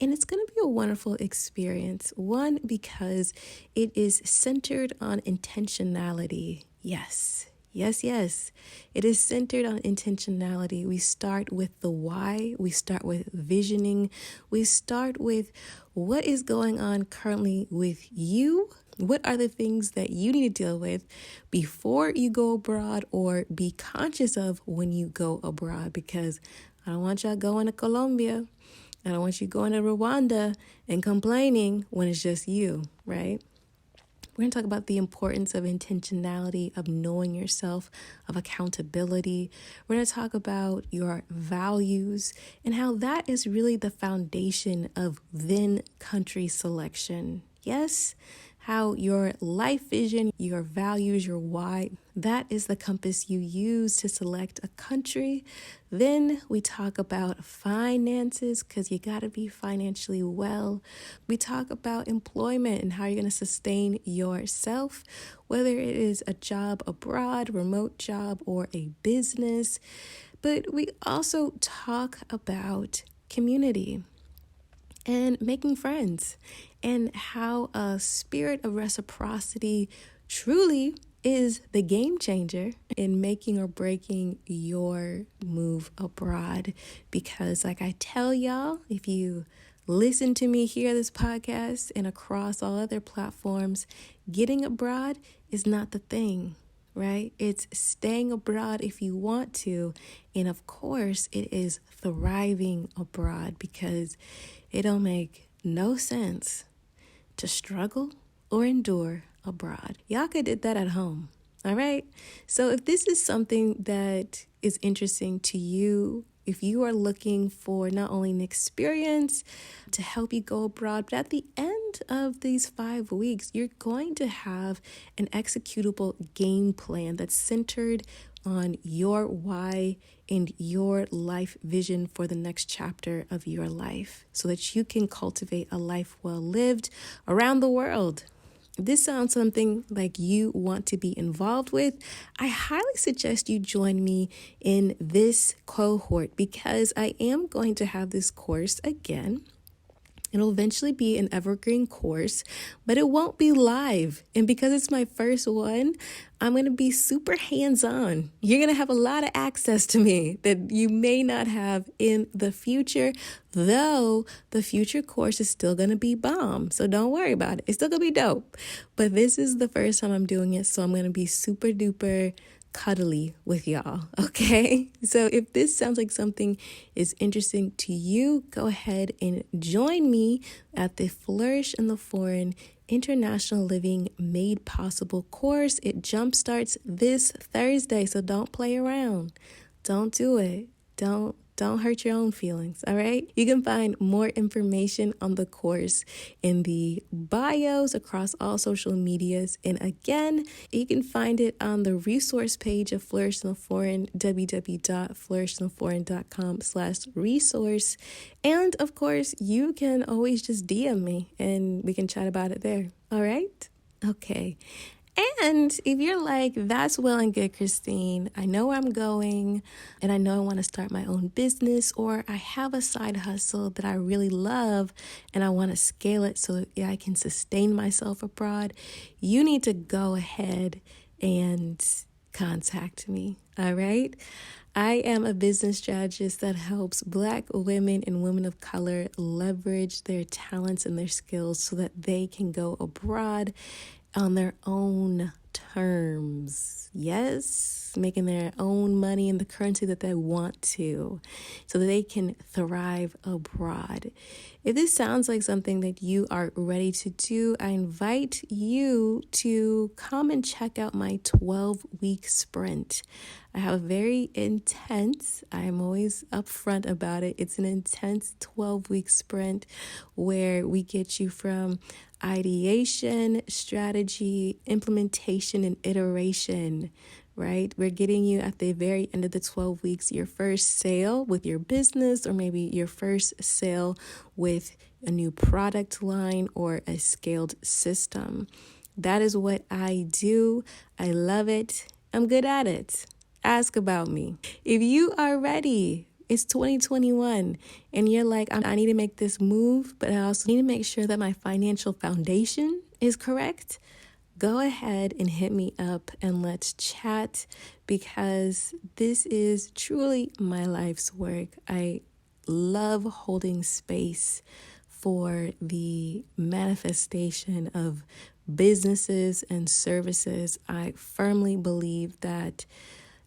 And it's going to be a wonderful experience. One, because it is centered on intentionality. Yes. Yes. It is centered on intentionality. We start with the why. We start with visioning. We start with what is going on currently with you. What are the things that you need to deal with before you go abroad or be conscious of when you go abroad? Because I don't want y'all going to Colombia. I don't want you going to Rwanda and complaining when it's just you, right? We're going to talk about the importance of intentionality, of knowing yourself, of accountability. We're going to talk about your values and how that is really the foundation of then country selection. Yes, how your life vision, your values, your why, that is the compass you use to select a country. Then we talk about finances because you got to be financially well. We talk about employment and how you're going to sustain yourself, whether it is a job abroad, remote job, or a business. But we also talk about community and making friends, and how a spirit of reciprocity truly is the game changer in making or breaking your move abroad. Because like I tell y'all, if you listen to me here, this podcast, and across all other platforms, getting abroad is not the thing. Right? It's staying abroad if you want to. And of course, it is thriving abroad, because it don't make no sense to struggle or endure abroad. Y'all could did that at home. All right. So if this is something that is interesting to you, if you are looking for not only an experience to help you go abroad, but at the end of these 5 weeks, you're going to have an executable game plan that's centered on your why and your life vision for the next chapter of your life, so that you can cultivate a life well lived around the world. If this sounds something like you want to be involved with, I highly suggest you join me in this cohort, because I am going to have this course again. It'll eventually be an evergreen course, but it won't be live. And because it's my first one, I'm going to be super hands-on. You're going to have a lot of access to me that you may not have in the future, though the future course is still going to be bomb. So don't worry about it. It's still going to be dope. But this is the first time I'm doing it, so I'm going to be super duper cuddly with y'all, okay? So if this sounds like something is interesting to you, go ahead and join me at the Flourish in the Foreign International Living Made Possible course. It jumpstarts this Thursday, so don't play around. Don't do it. Don't hurt your own feelings, all right? You can find more information on the course in the bios across all social medias. And again, you can find it on the resource page of Flourish in the Foreign, www.flourishintheforeign.com/resource. And of course, you can always just DM me and we can chat about it there, all right? Okay. And if you're like, that's well and good, Christine, I know where I'm going and I know I want to start my own business, or I have a side hustle that I really love and I want to scale it so that I can sustain myself abroad, you need to go ahead and contact me. All right. I am a business strategist that helps Black women and women of color leverage their talents and their skills so that they can go abroad on their own terms. Yes, making their own money in the currency that they want to, so that they can thrive abroad. If this sounds like something that you are ready to do, I invite you to come and check out my 12-week sprint. I have a very intense, I am always upfront about it. It's an intense 12-week sprint where we get you from ideation, strategy, implementation, and iteration, right? We're getting you at the very end of the 12 weeks, your first sale with your business, or maybe your first sale with a new product line or a scaled system. That is what I do. I love it. I'm good at it. Ask about me. If you are ready, it's 2021 and you're like, I need to make this move, but I also need to make sure that my financial foundation is correct. Go ahead and hit me up and let's chat, because this is truly my life's work. I love holding space for the manifestation of businesses and services. I firmly believe that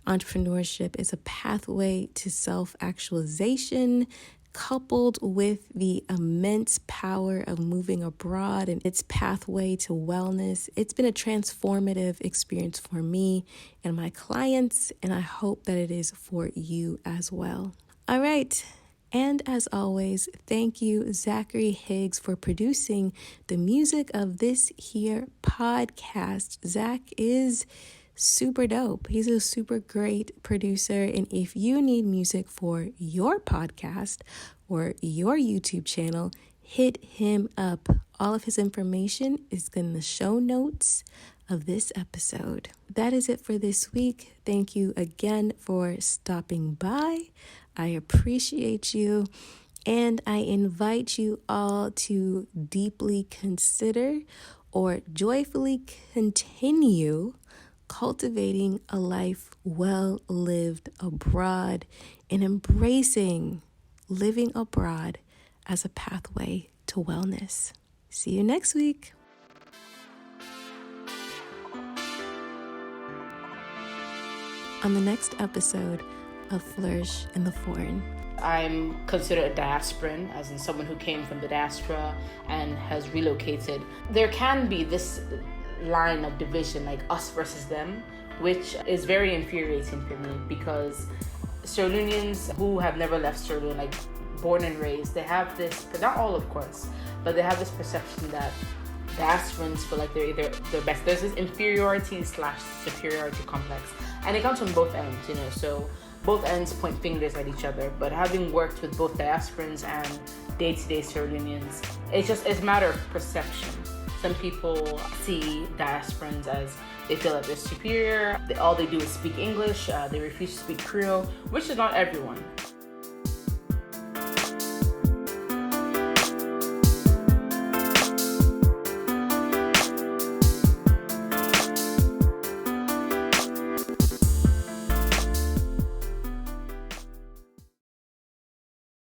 entrepreneurship is a pathway to self-actualization, coupled with the immense power of moving abroad and its pathway to wellness. It's been a transformative experience for me and my clients, and I hope that it is for you as well. All right. And as always, thank you, Zachary Higgs, for producing the music of this here podcast. Zach is super dope. He's a super great producer. And if you need music for your podcast or your YouTube channel, hit him up. All of his information is in the show notes of this episode. That is it for this week. Thank you again for stopping by. I appreciate you. And I invite you all to deeply consider or joyfully continue cultivating a life well lived abroad and embracing living abroad as a pathway to wellness. See you next week. On the next episode of Flourish in the Foreign. I'm considered a diasporan, as in someone who came from the diaspora and has relocated. There can be this line of division, like us versus them, which is very infuriating for me, because Sierra Leoneans who have never left Sierra Leone, like born and raised, they have this, not all of course, but they have this perception that diasporans feel like they're either the best. There's this inferiority / superiority complex, and it comes from both ends, so both ends point fingers at each other. But having worked with both diasporans and day-to-day Sierra Leoneans, it's a matter of perception. Some people see diasporans as they feel that they're superior. All they do is speak English. They refuse to speak Creole, which is not everyone.